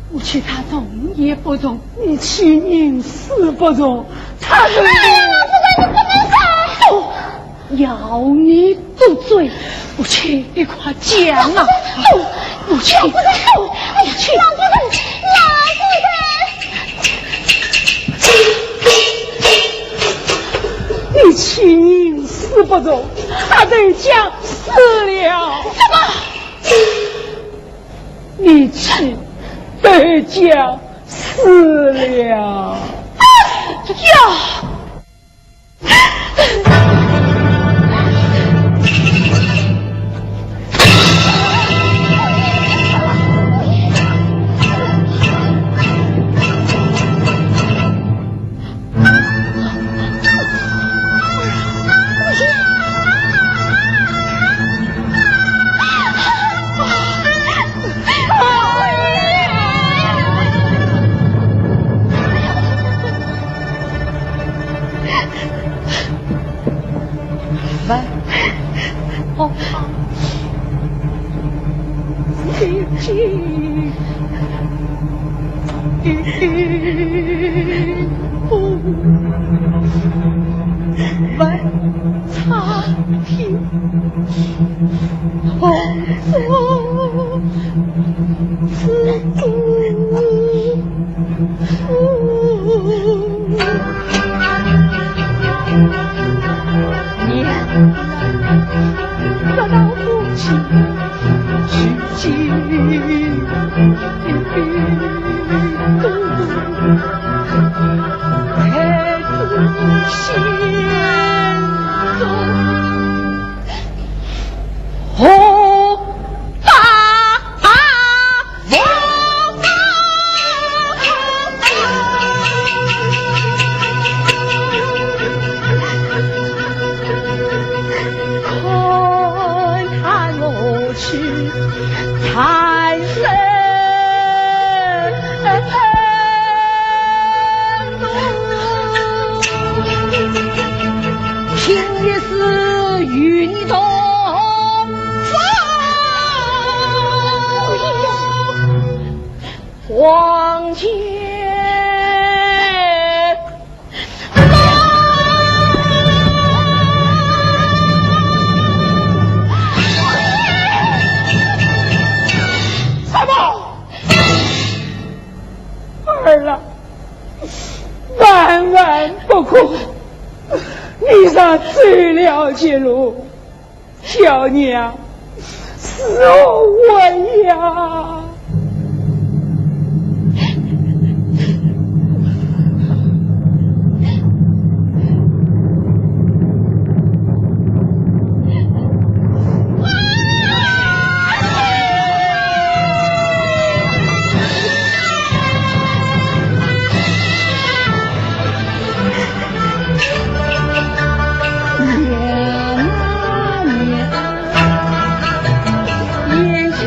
母亲她动也不动，你去宁死不容，她是。哎呀，老夫人，你不能杀。哦，要你住嘴！母亲，你快讲啊！母亲，老夫人，哎呀，老夫人，你去宁死不容，他得将死了。什么？你去得将死了。呀！来，好，一起。万差评，红色紫年，这老夫妻去尽。往前什么？儿啊，万万不可！你让走了这路，小娘是我呀！年轻。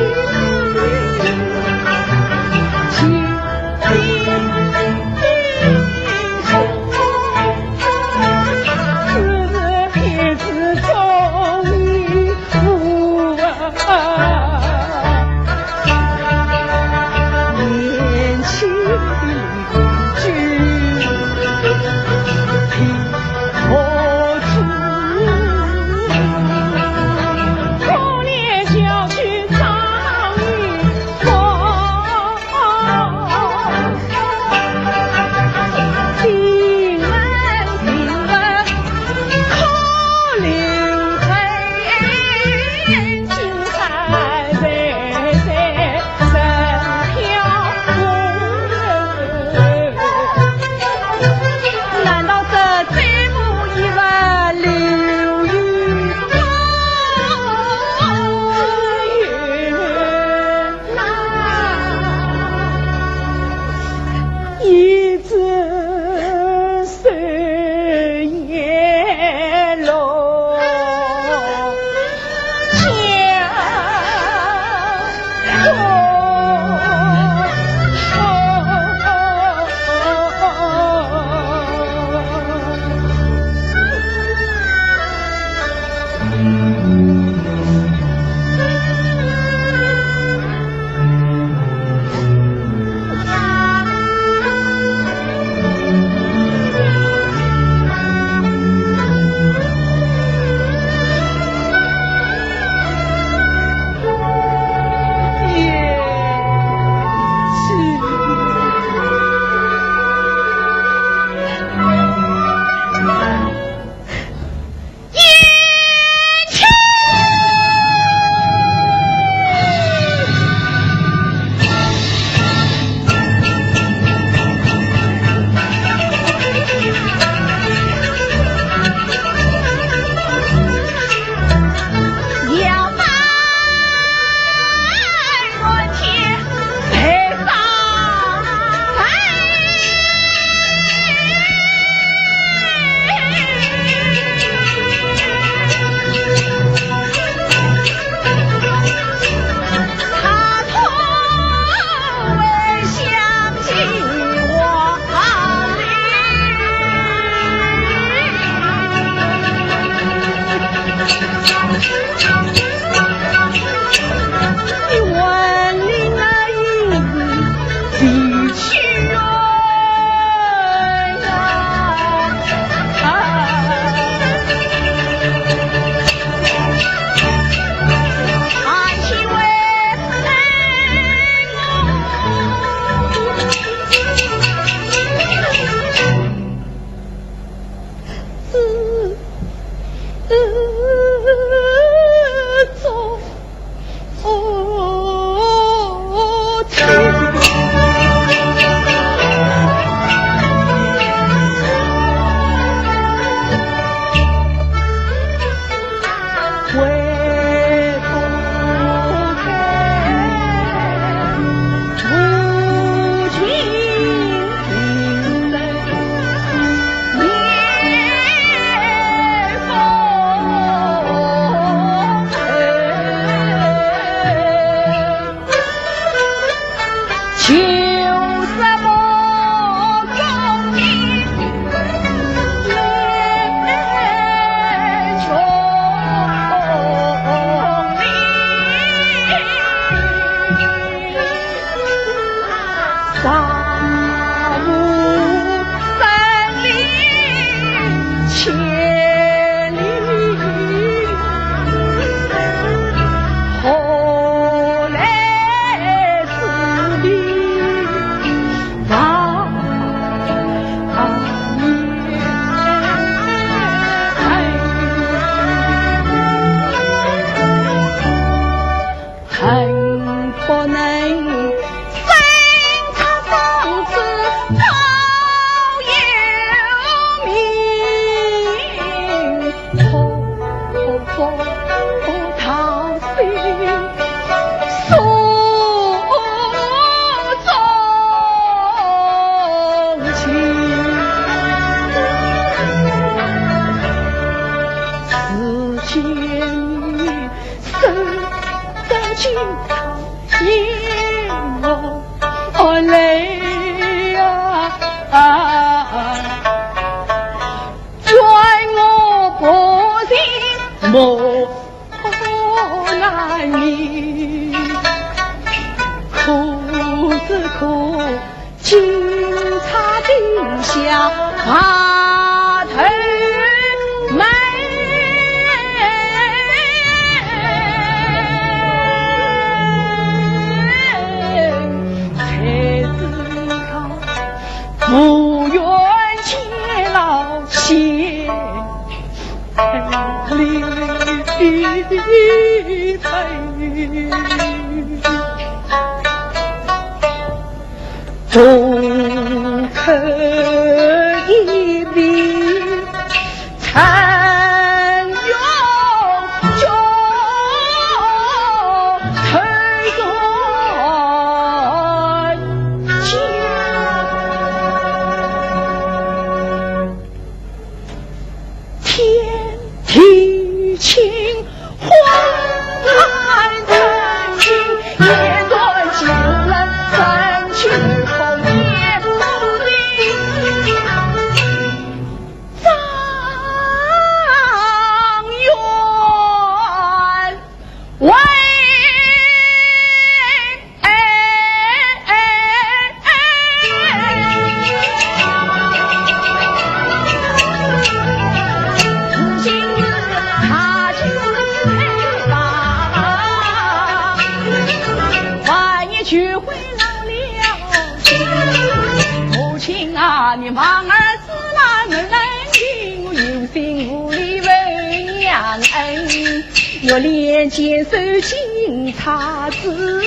我连肩手心擦子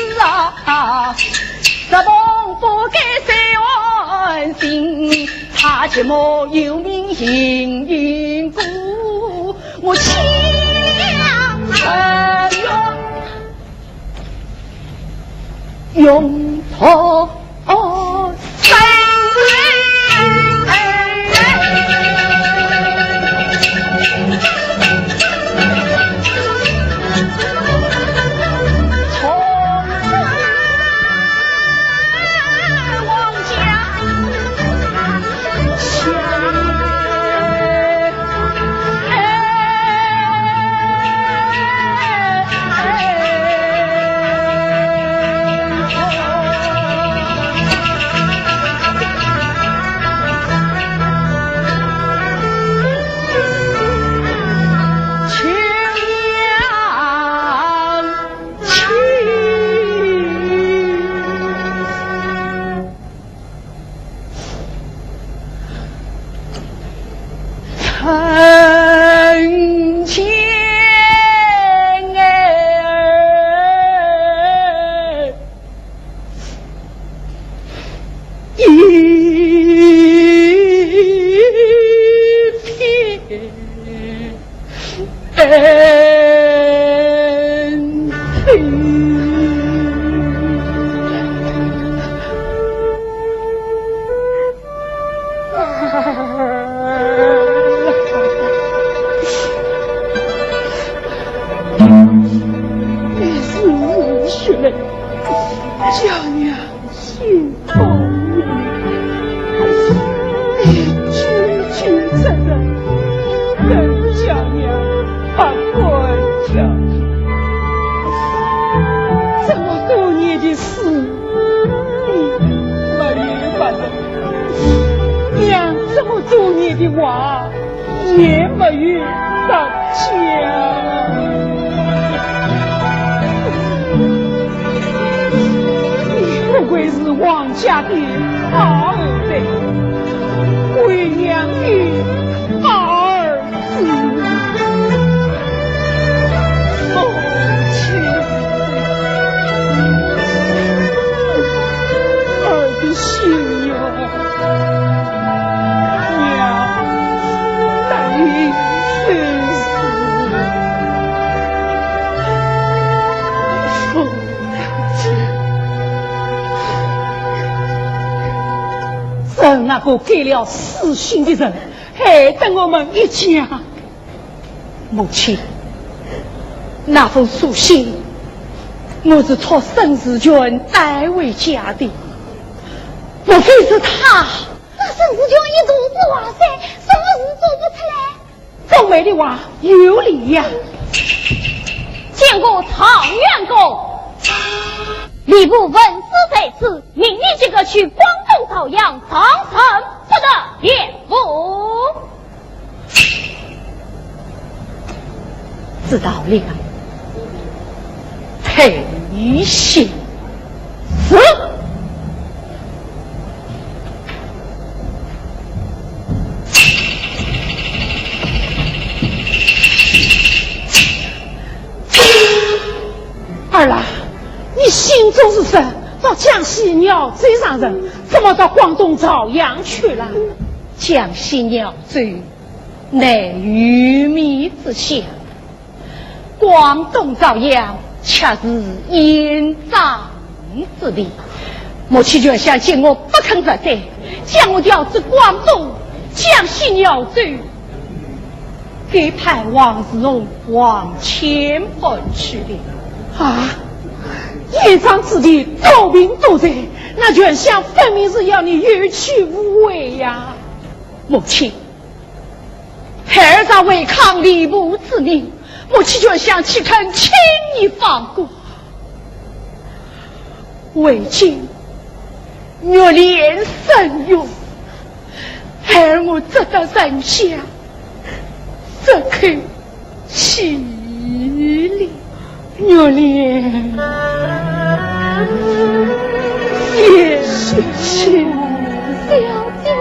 啊，十梦不该三万心，他寂寞有名行云谷，我情用破三那个给了死心的人，害得我们一家。母亲，那封书信，我是托沈世权带回家的。莫非是他？那沈世权一肚子话噻，什么事做不出来？凤梅的话有理呀。见过曹员公。吏部文书在此，命你这个去广东朝阳，长城不得颠覆。知道了，裴行是。二郎，你心中是神，到江西鸟追上人，怎么到广东朝阳去了？江西鸟追，乃鱼米之乡；广东朝阳，却是燕獐之地。母亲就想见我不肯不在，将我调至广东江西鸟追，给派王世荣往前奔去的。啊！业障之地多病多灾，那权相分明是要你有去无回呀！母亲，孩儿在违抗吏部之命，母亲权相岂肯轻易放过？为今若连生用，孩儿我只得人下，这口气力。若莲，也是亲小姐。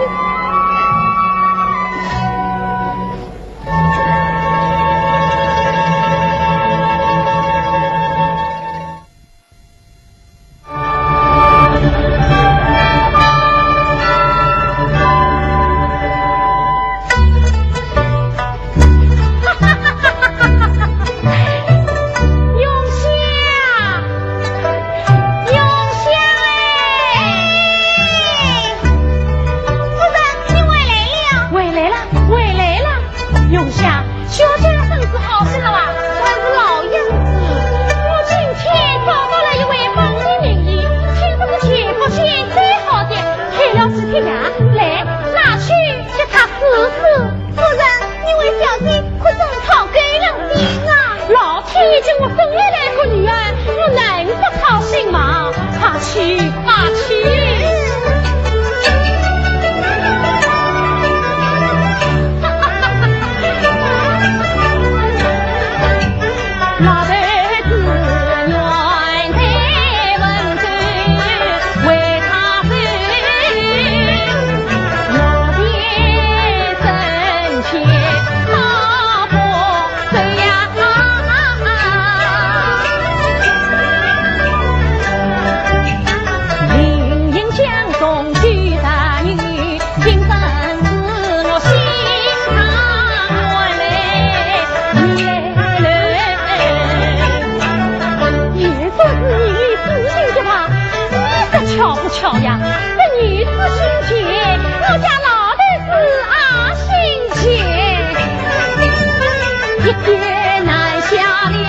一天难下两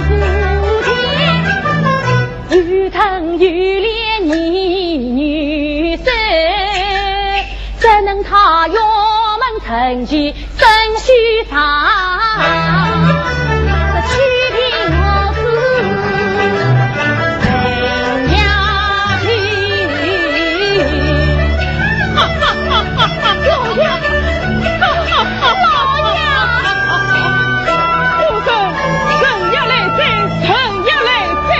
股天，如疼如怜你女生，怎能他院门成居生须长？这屈凭我是人家去，哈哈哈哈哈！老爷，老爷，夫人，人要来哉，人要来哉！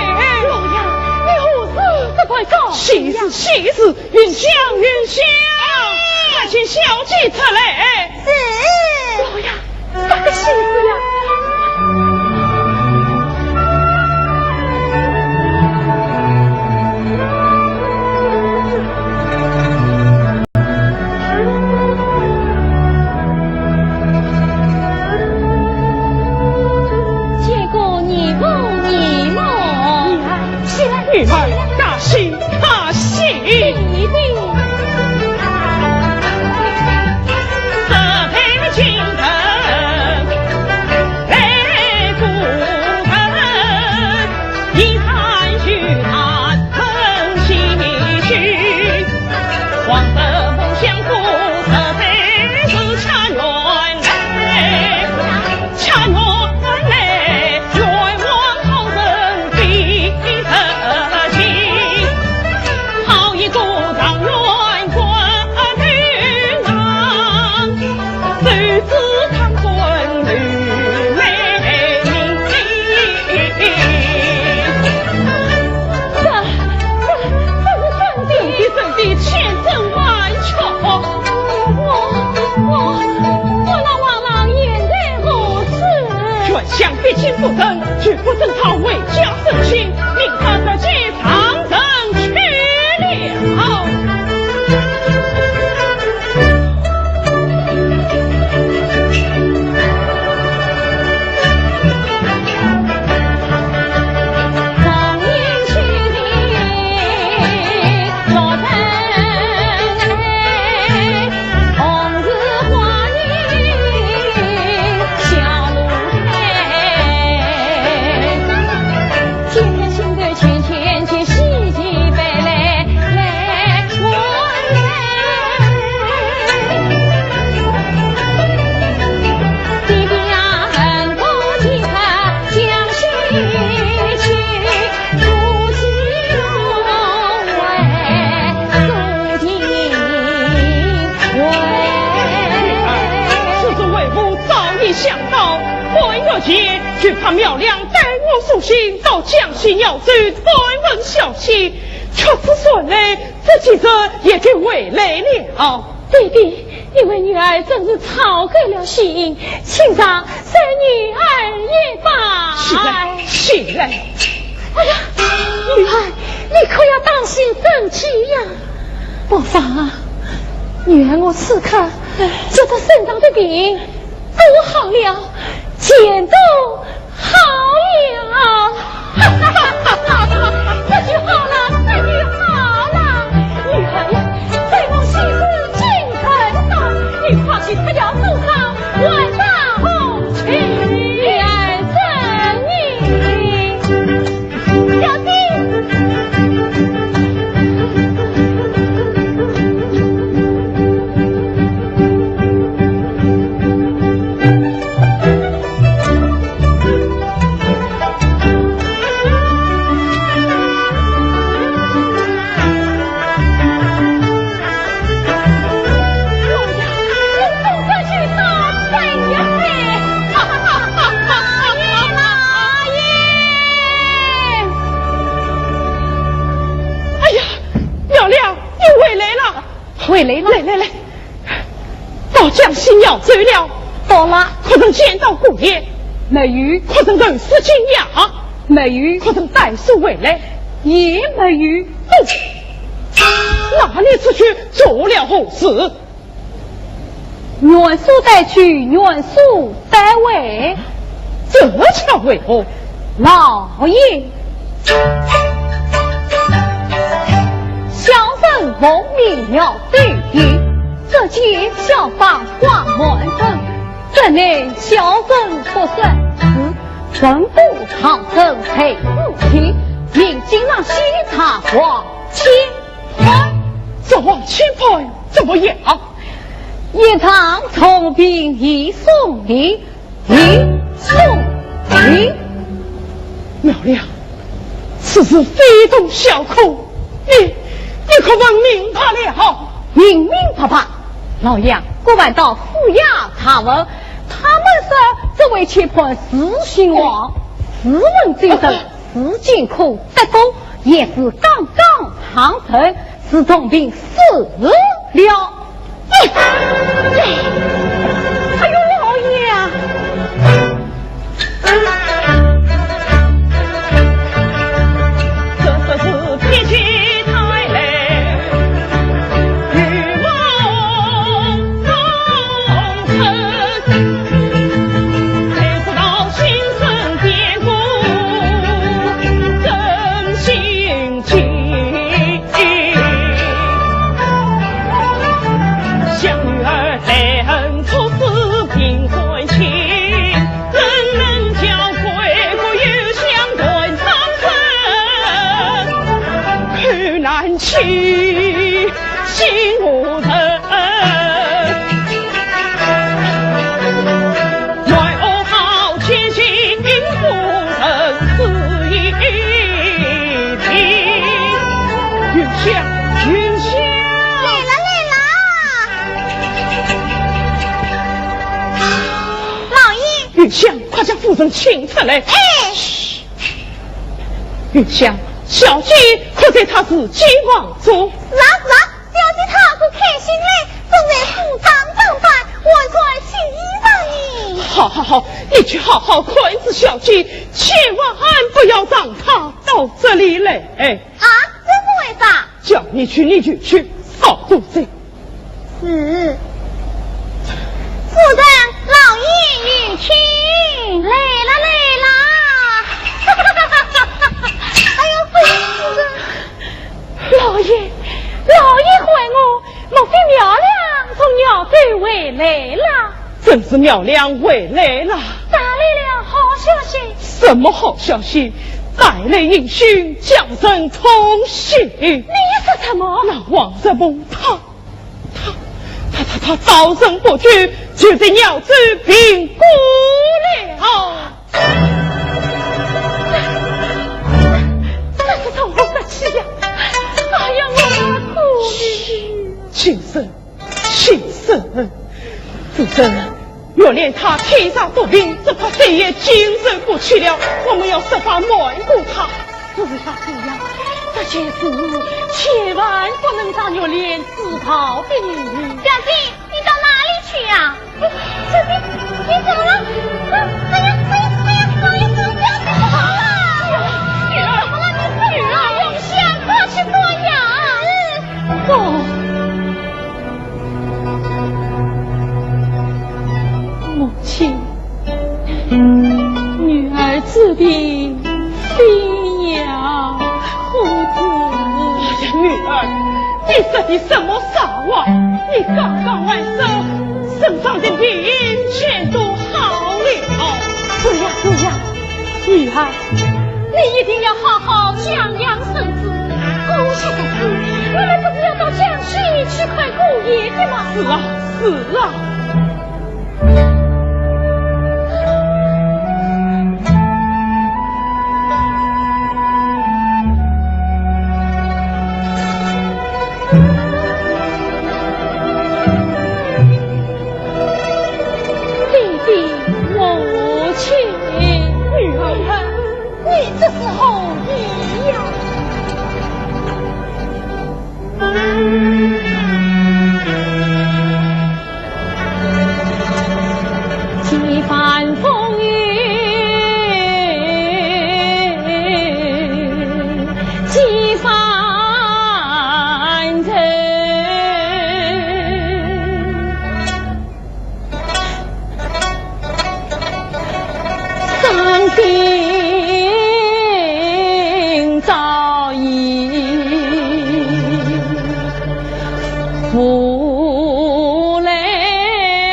老爷，你何事这快告？喜事喜事，云香云香，快请小姐出来。是老爷，啥个喜事呀？女儿大喜大喜，一定。这陪亲人来助人，一谈虚谈很唏嘘，黄色梦相顾，这陪是恰缘来，恰缘来，愿望好人比好一个当元官女郎，谁知堂尊女美名。这是真的千真万确。我那王郎言在何事？原想必亲不仁，绝不等他为家生亲，命他在街上人去了。却怕苗良带我送信到江西鸟州探问消息，却是顺来，这几日也就回来了。弟弟，因为女儿真是抄给了信，请上随女儿一拜。起来！哎呀，女儿，你可要当心身体呀！不妨啊，女儿我此刻觉得身上的病都好了，钱都好了，这就好了，这就好了。女儿呀，在我心事尽承担，你快去他家做好晚上红旗。来，到江西鸟州了，到了，可曾见到姑爷？没有。可曾认识金雅？没有。可曾带书回来？也没有。那你出去做了何事？元素带去，元素带回，这巧为何？老爷，小人蒙明了对敌，这届效仿挂满城，怎奈小人不是陪父亲，命今晚西茶往前派。这往前派怎么样？一场重兵一送礼，一送礼。苗亮，此事非同小可，你可问明白了？明白。老杨，过晚到府衙查问，他们说这位前派是兴王，斯文精神，事情可得功，也是刚刚堂臣，是重兵死了。哎呦，老爷啊！这是脾气太累，欲望风尘，谁知道心生变故，真心情。想女儿恨出死平婚情，人人交贵国有相对长城，苦难期心无人。外偶好千金不能自一品，云香。玉香，快将夫人请出来！哎，玉香，小姐可在她是金王族？是啊，小姐她可开心嘞，正在服装装扮，我穿新衣裳呢。好，你去好好看着小姐，千万不要让她到这里来。啊，这是为啥？叫你去你就去，少住嘴。是。夫人，老爷允请，来啦！哎呦，夫人，老爷唤我，莫非苗亮从鸟队回来了？正是苗亮回来了，带来了好消息。什么好消息？带来英雄将人同喜。你说什么？那王日梦他刀声不绝，就在鸟子病故了。这是从何得起呀？哎呀，我苦命！先生，夫人，若连他天上不病，只怕谁也经受不起了。我们要设法瞒过他。不要，这件事千万不能让月莲知道的。小姐，你到哪里去呀？小姐，你怎么了？哎呀，小姐不好了！女儿，怎么了？你女儿用香快去端药。母亲，女儿治病非要胡子。女儿，你说的什么傻话？你刚刚完手，身上的病全都好了。对呀，女儿，你一定要好好养养身子。恭喜的是，你们不是要到江西去看姑爷的吗？是啊。你这是何意呀？几番风雨，几番尘，伤心。不来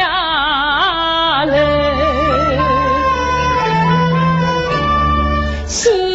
啊来，心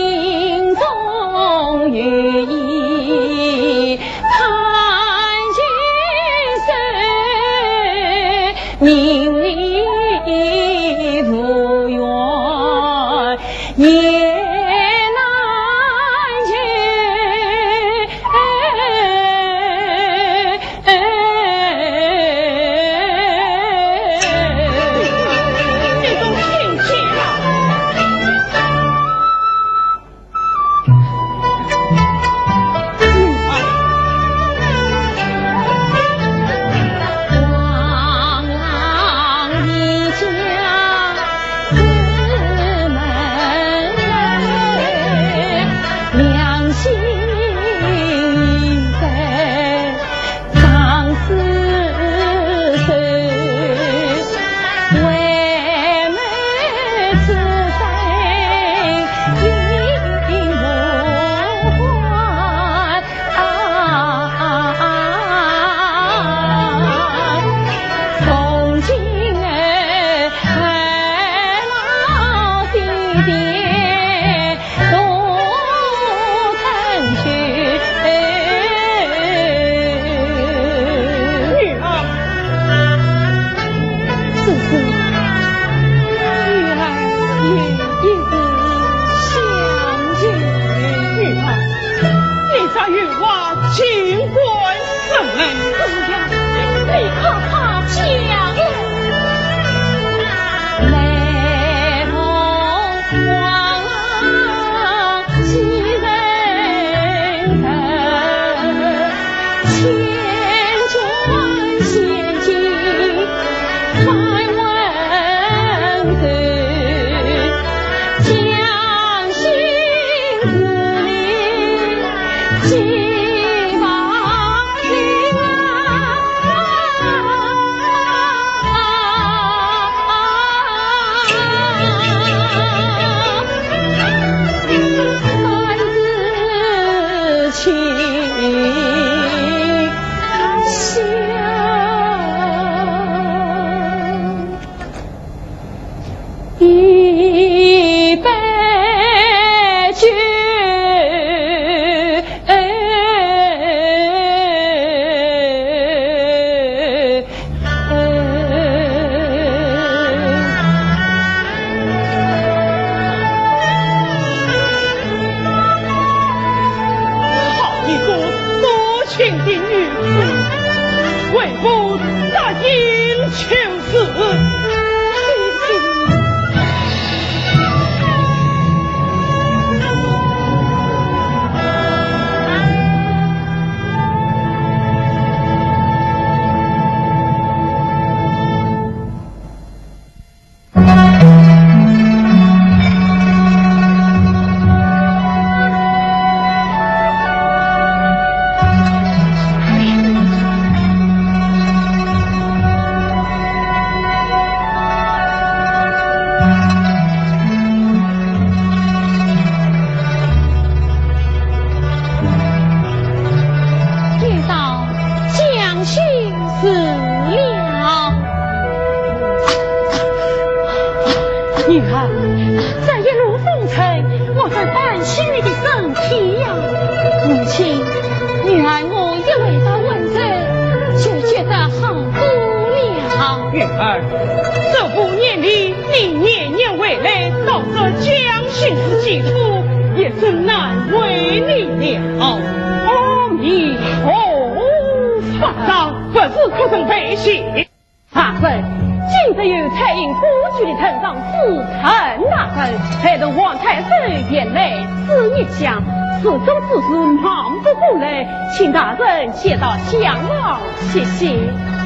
请大人谢到相望，谢谢。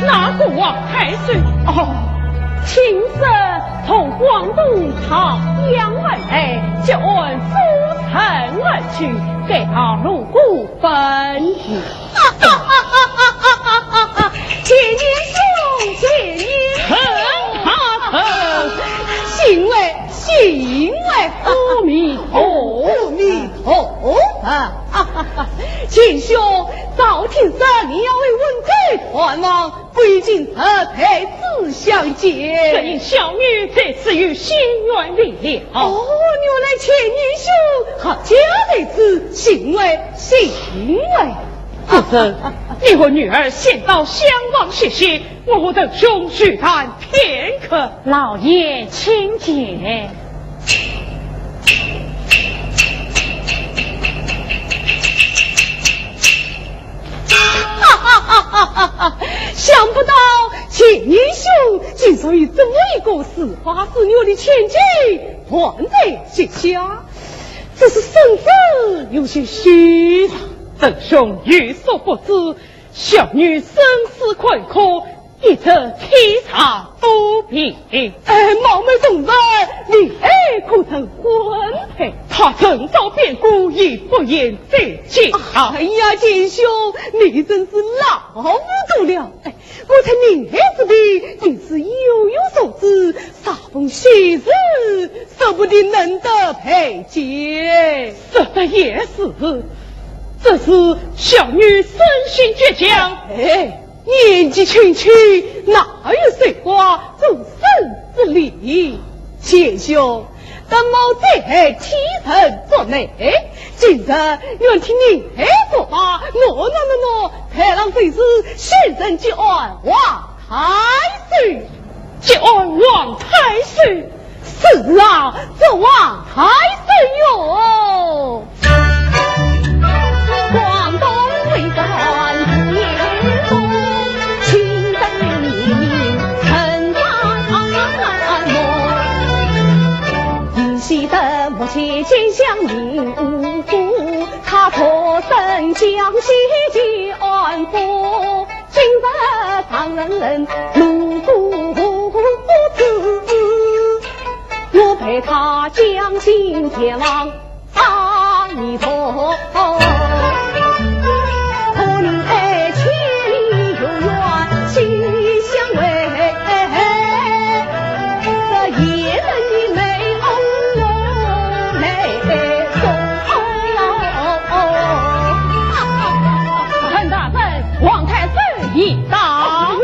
哪个王太岁？哦，亲生从广东朝阳而来，就按夫臣而去，给他入股分予。谢您兄，谢您很行为行为，阿弥陀阿弥陀秦兄早听说你要为文罪团王，不仅何配自相见？这因小女这次与心愿离了。哦，原来前年兄好加在此行为行为。夫人，你和女儿先到相望歇歇，我等兄叙谈片刻。老爷请解。想不到秦英雄竟属于这么一个似花似柳的千金，还在线下，只是身子有些虚。邓兄有所不知，小女生死困苦，一则天差不平。冒昧众人，你可曾婚配？他正遭变故，亦不言再见。哎呀，剑兄，你真是老糊涂了！我猜女孩子的竟是悠悠所知，煞风喜事，说不定能得配结。说的也是，这是小女身心倔强，年纪轻轻，哪有谁话终身之理？剑兄，但某在提臣作内，今日愿听你说法，诺，太郎非是先生结案王太岁，结案王太岁。是啊，这王太岁哟。广东为官不言中，清灯明陈万梦。依稀的母亲见乡民无辜，他脱身江西结案夫，今日旁人路不知，我陪他将心前往阿弥陀。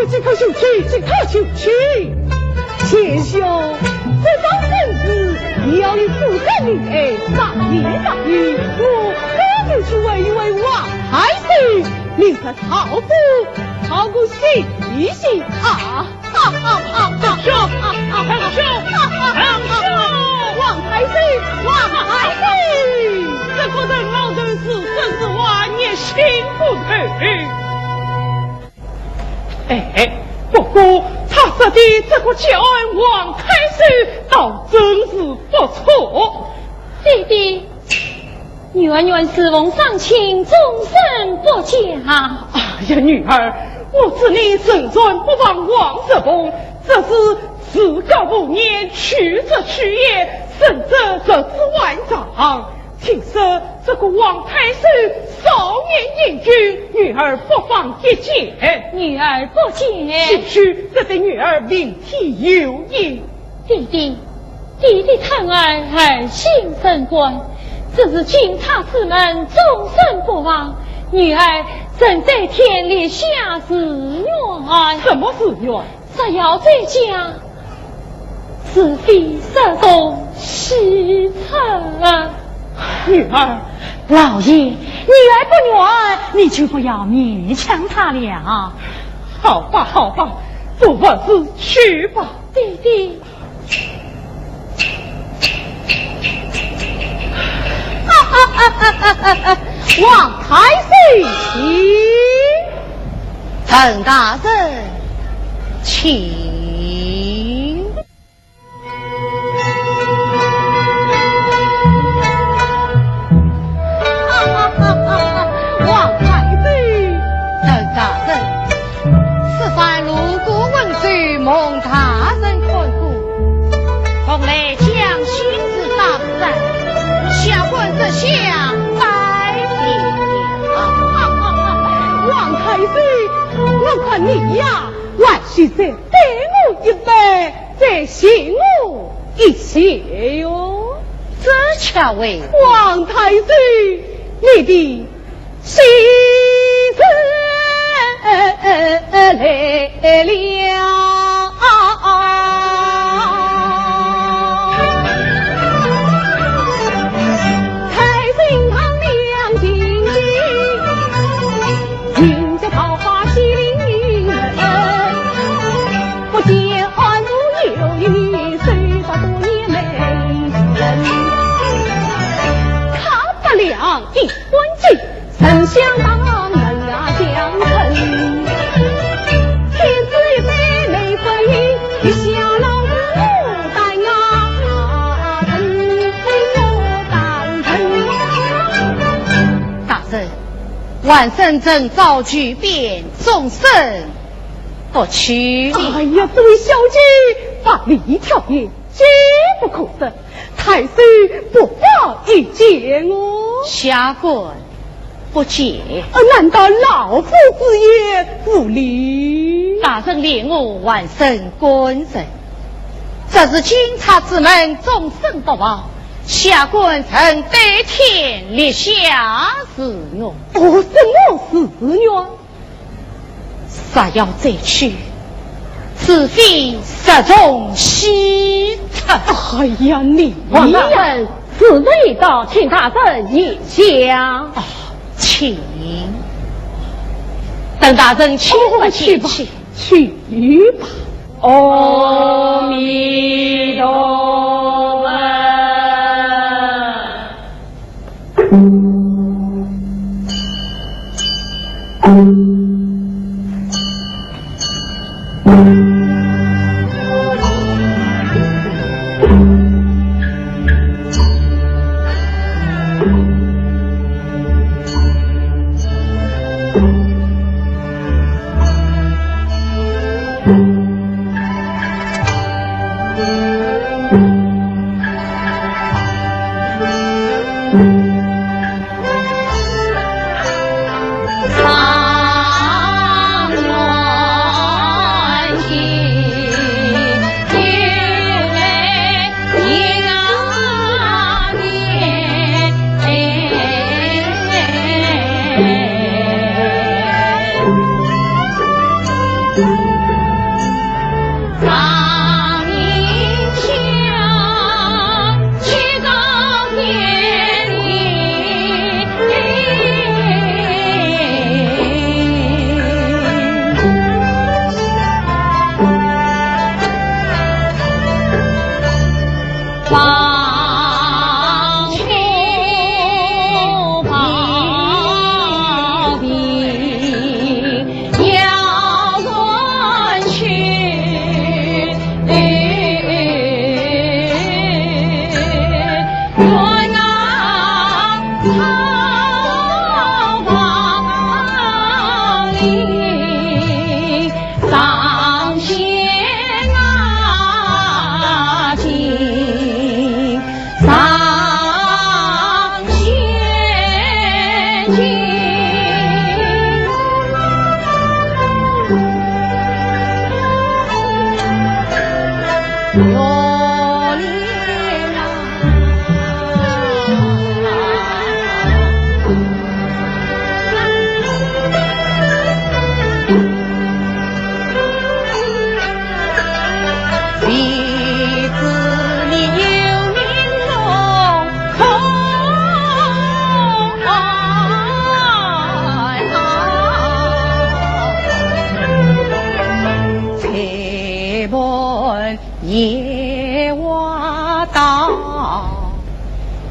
这可就去，贤兄，这桩生事你要有负责任，上言上语，我赶紧去问一问王太岁，令他操夫，操个细心啊！王太岁，这个人老人是真是万年心不退。不过他说的这个结案王太岁倒真是不错。弟弟，女儿愿侍奉上卿，终身不嫁。哎呀，女儿，我知你身传不忘王泽公，这是自告不念，去则去也，胜则则之万丈。听说这个王太岁少年英俊，女儿不妨一见。女儿不见，兴许这对女儿明天有应。弟弟疼儿心生观，只是敬他之门终身不忘。女儿正在天里下誓愿。什么誓愿？只要在家是非是公西策。女儿，老爷，女儿不愿，你就不要勉强她了。好吧，不管是去吧。弟弟，王太岁请，陈大人请。蒙大人看顾，从来将心之当真，下官这下拜了。王太岁，我看你呀，还是再对我一杯，再信我一些哟。这恰为王太岁，你的心思来了。一关进，曾想当门啊将臣，万圣正遭巨变，终身不屈离。哎呀，这位小姐，法律条约皆不可得，太师不法一见哦。下官不解。难道老夫之言不理？大人怜我万圣官人，这是警察之门，终身不保。下官曾对天立下誓愿。什么誓愿？杀要再去，此非杀中西城。哎呀，你人此味道，请大人一下。请，等大人请吧，去吧，去吧。阿弥陀佛。夜wat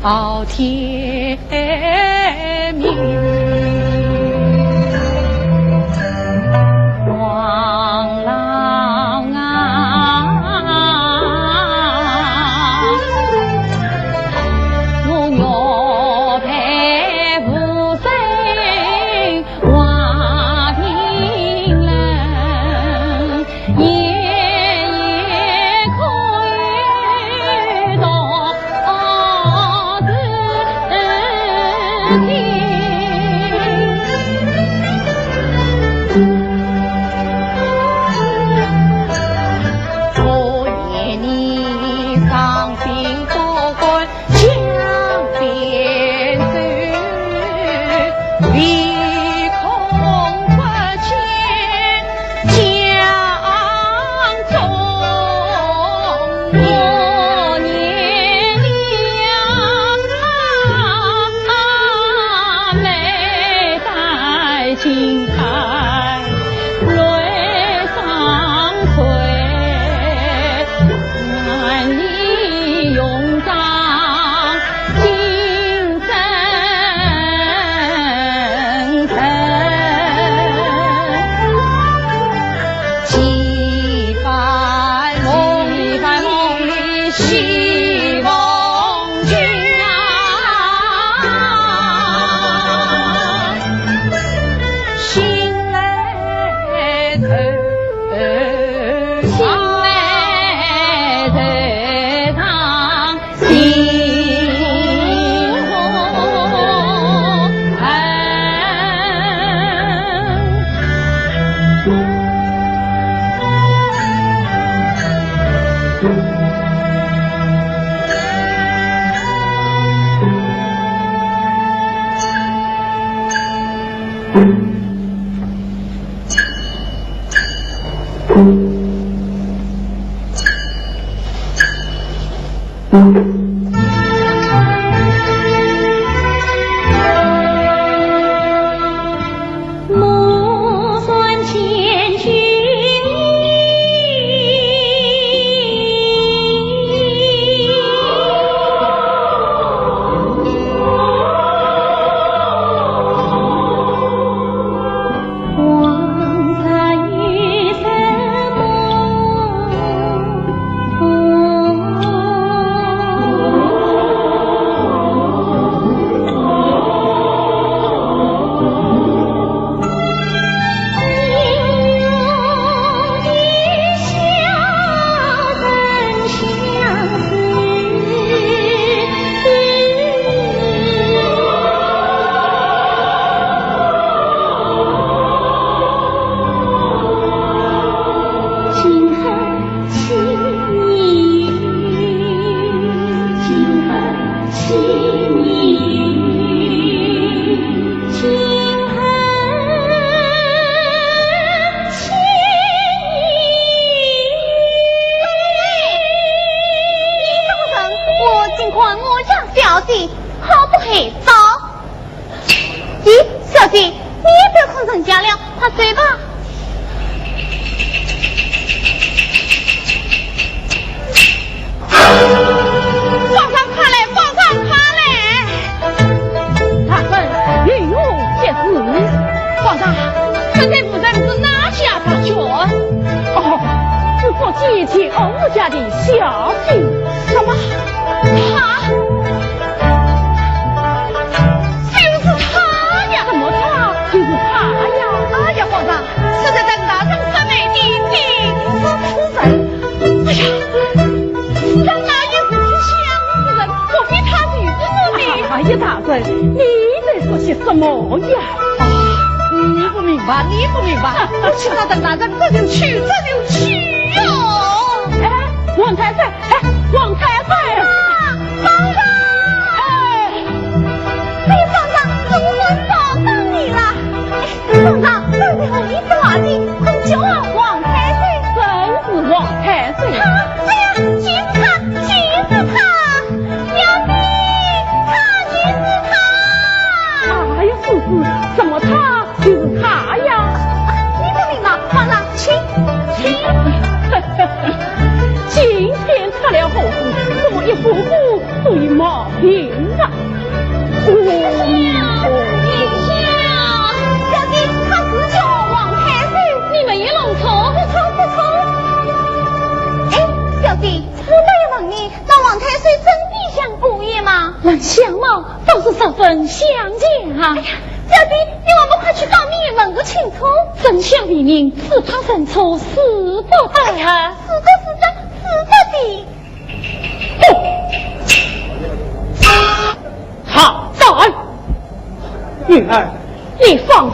到天明，黄狼啊，我鸟配无声话平人，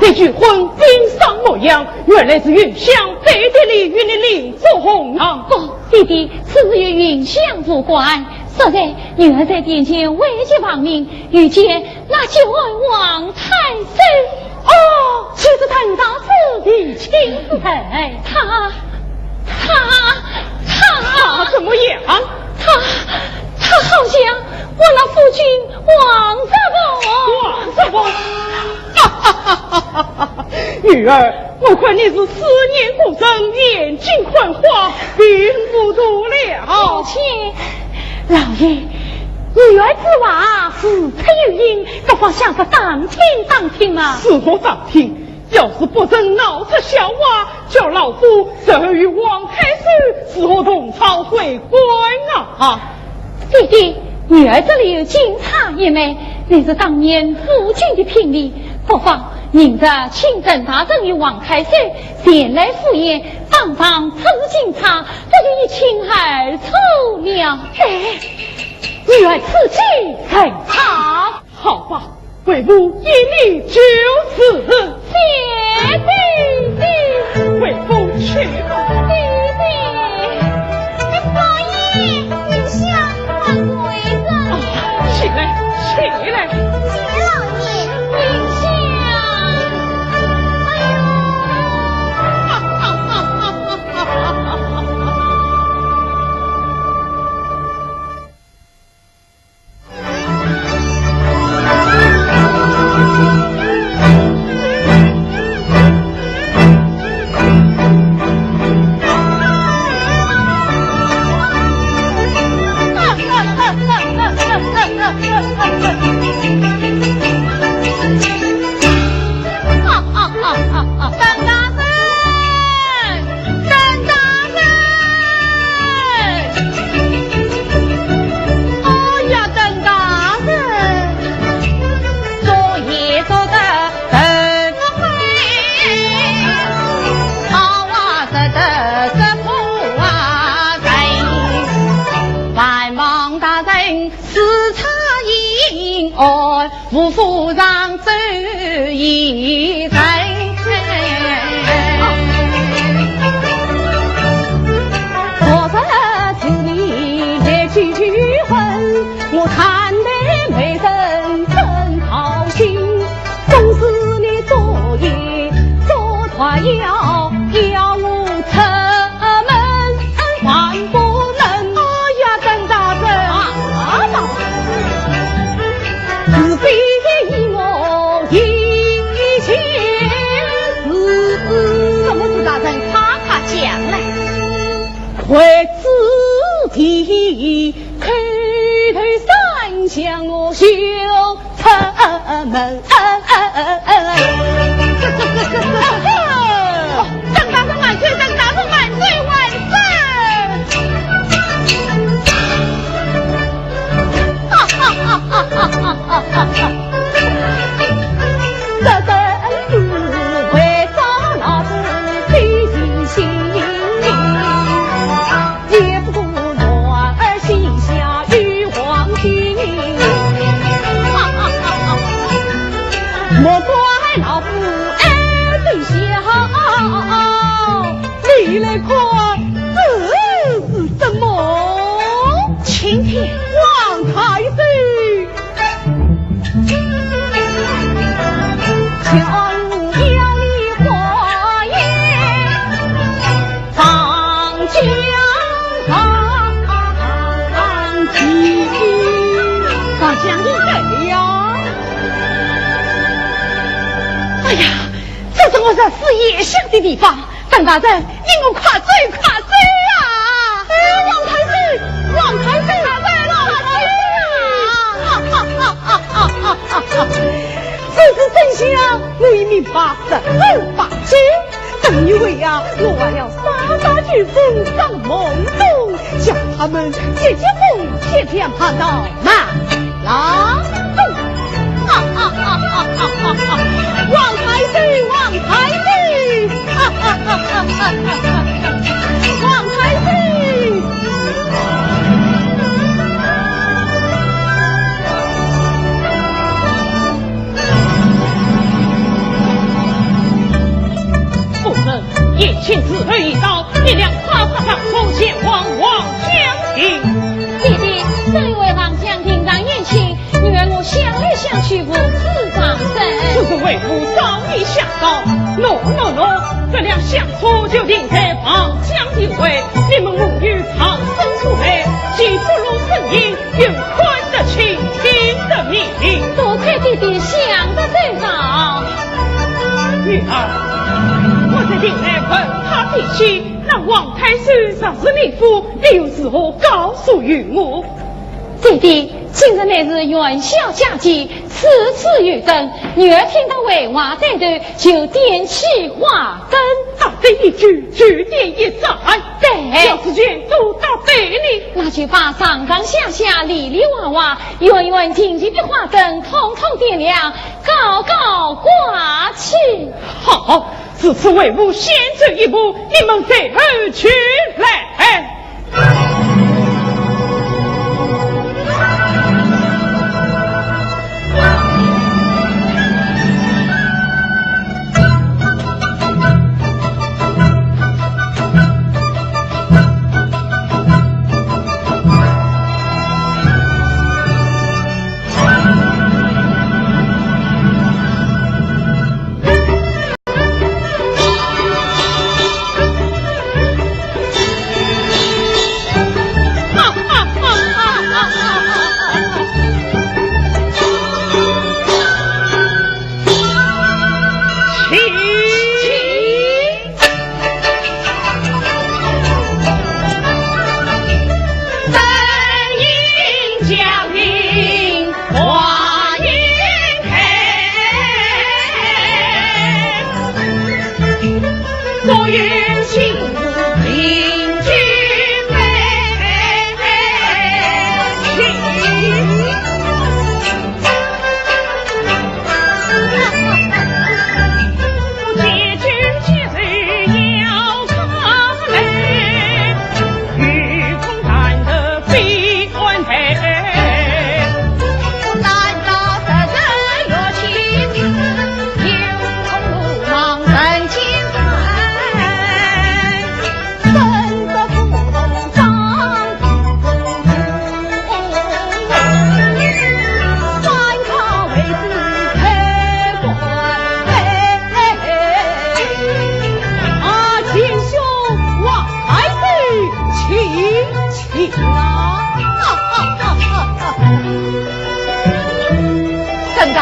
这句婚冰上模样，原来是云香背地里与你另做红娘。不，弟弟，此事与云香无关。现在女儿在殿前危急亡命，遇见那就问王太师。哦，岂是藤上子的亲子？他怎么样？他好像我那夫君王三伯。女儿，我看你是思念故生，眼睛昏花，并不读了。抱歉，老爷，女儿之话是出有因，不妨想个当听嘛。是否当听？要是不曾闹出笑话，叫老夫这与王太师是何同朝为官啊？弟弟，女儿这里有金茶一枚，那是当年夫君的聘礼，不妨您着清正大人与王太师前来赴宴，当场抽金茶，这就一清二楚了。女儿此计很好。好吧，为母一力就此。谢弟弟，为父去吧。弟弟，老爷，云香还跪着。起来。谢老爷，云香。无负让走一人，坐在这里也聚魂，我看得美人真高兴。总是你昨夜做团要我出门，还不能。哎呀，邓大人自非我一切事，什么是大人啪啪讲来？为自己开头三枪我就出门。邓大人万岁！邓大人万岁！万岁！哈哈哈哈哈哈！这真是为找老子费尽心力，也不顾我儿膝下玉皇军。莫怪老夫爱对小，你来看这是什么？青天王太岁。瞧要你花言放江上去，放江里谁呀？哎呀，这是我日思夜想的地方，邓大人，你我快追快追啊！王太岁，王太岁，大人，王太岁啊！这是真相，我已明白十分八九。正因为啊，我还要杀杀去风上梦中，叫他们解解梦，天天盼到满郎中。王太岁，王太岁，王太岁。眼前此人一到，你俩啪啪上冲前往望乡亭。弟弟，这一位望乡亭让眼前，你愿我想来想去无此长生。这是为父早已想到。喏，这俩相错就定在望乡亭位，你们母女长生出来，既不辱声音，又宽得清天的命令。多亏弟弟想得周到。女儿，我在定来问他脾气，那王太岁若是你夫，你又是何告诉于我？弟弟，今日乃是元宵佳节，此次玉灯，女儿听到为娃在头，就点起花灯。打的一句，举点一盏，对，要是全都到对里，那就把上上下下、里里外外、圆圆净净的花灯，统统点亮，高高挂起。好，此次为母先走一步，你们随后去来。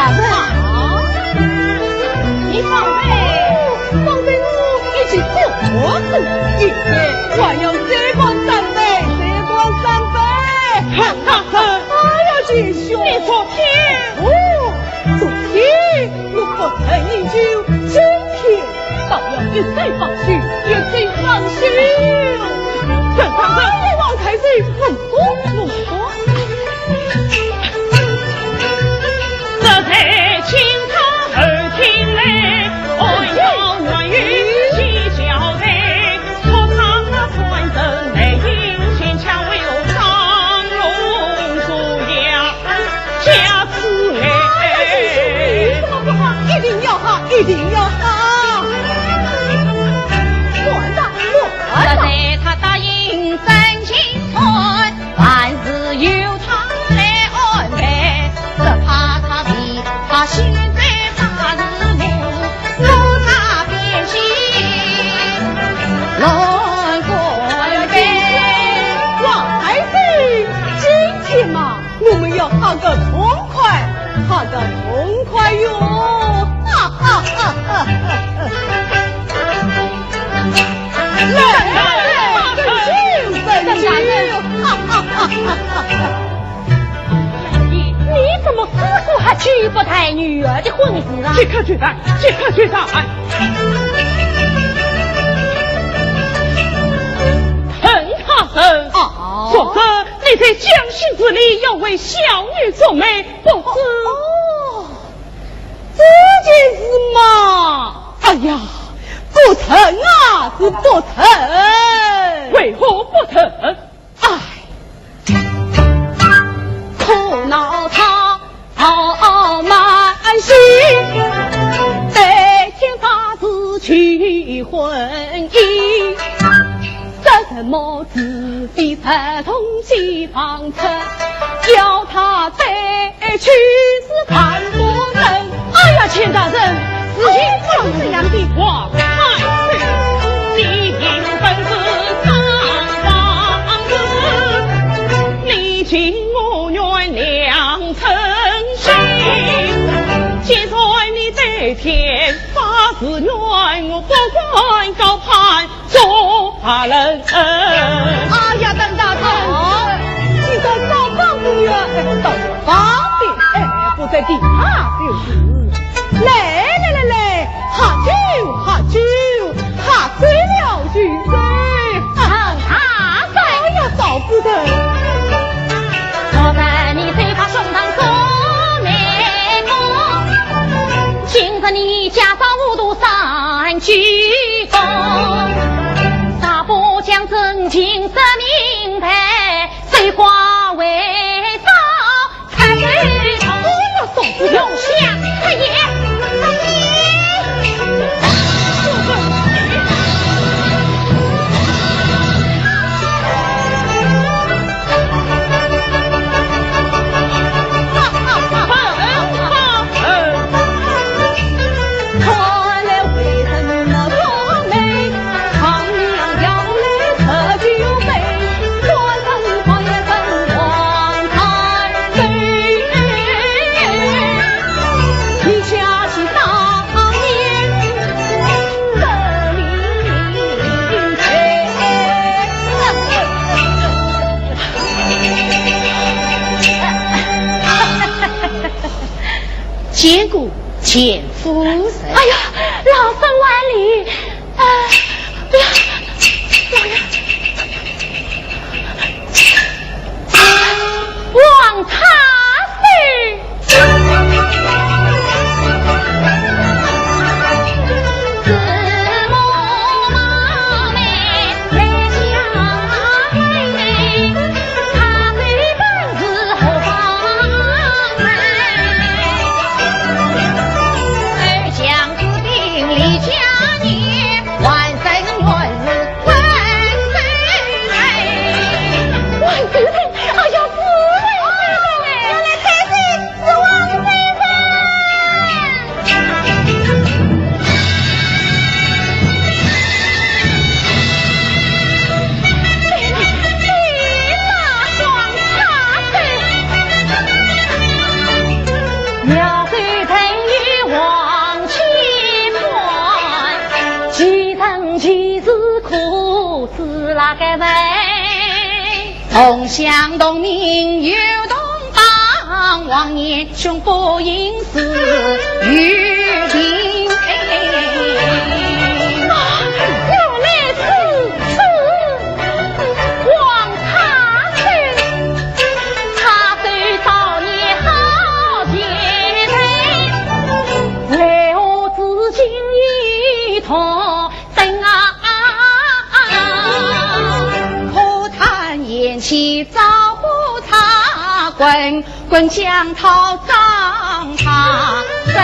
大人，你放在我一起做活事，今天我要这光三杯，哈哈哈！哎呀，弟兄，你昨天昨天我不曾饮酒，今天倒要一醉方休，一醉方休。正常的，王太岁，弄多。这才清茶后听来，爱要暖于其交代，可他传承内应先强为有张龙主呀，加此来。怎么不好？一定要好，一定要好。这在他答应三清村，万事由他来安排，只怕他为他现在他是奴，奴他变心乱过来。王太岁，今天嘛，我们要好个痛快，好个痛快哟！哈哈哈哈哈！来，神酒，你怎么似乎还娶不太女儿的婚事啊？即刻去办，即刻去上案。陈大人，否则你在江心之里要为小女做媒，不知这件事嘛，哎呀。不成啊，是不成。为何不成？哎，苦恼他傲慢心，白天发誓娶婚姻，这什么子非才同西方城，叫他再去是看不成。哎呀，钱大人，事情不是这样的。王太岁，你凭本事当王子，你请我原谅诚心。既然你在天发誓愿，我不管高攀做他人。哎呀，邓大人，既然高攀不远，到方便，不在地下就是。来，喝酒，喝醉了聚醉，大哎呀，找不得。我在你嘴巴胸膛做美梦，请着你家嫂无度三鞠躬，啥不将真情说明白，谁化为草才对头。总不用想他也。结果前夫人，哎呀，老身万里，王太岁，自我冒昧来相会，他虽本是后方来，二将注定离家年，万生愿是万岁来，万岁来，哎呀，夫人，话个人，同乡同名有同帮，往年兄不应是与平。我来此望他去，他对少年好结缘，为何至今一同等啊？可叹眼前早不差，滚江涛张他身。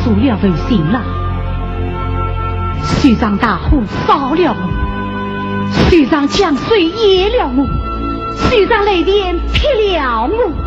做了违心了，水上大火烧了我，水上江水淹了我，水上雷电劈了我。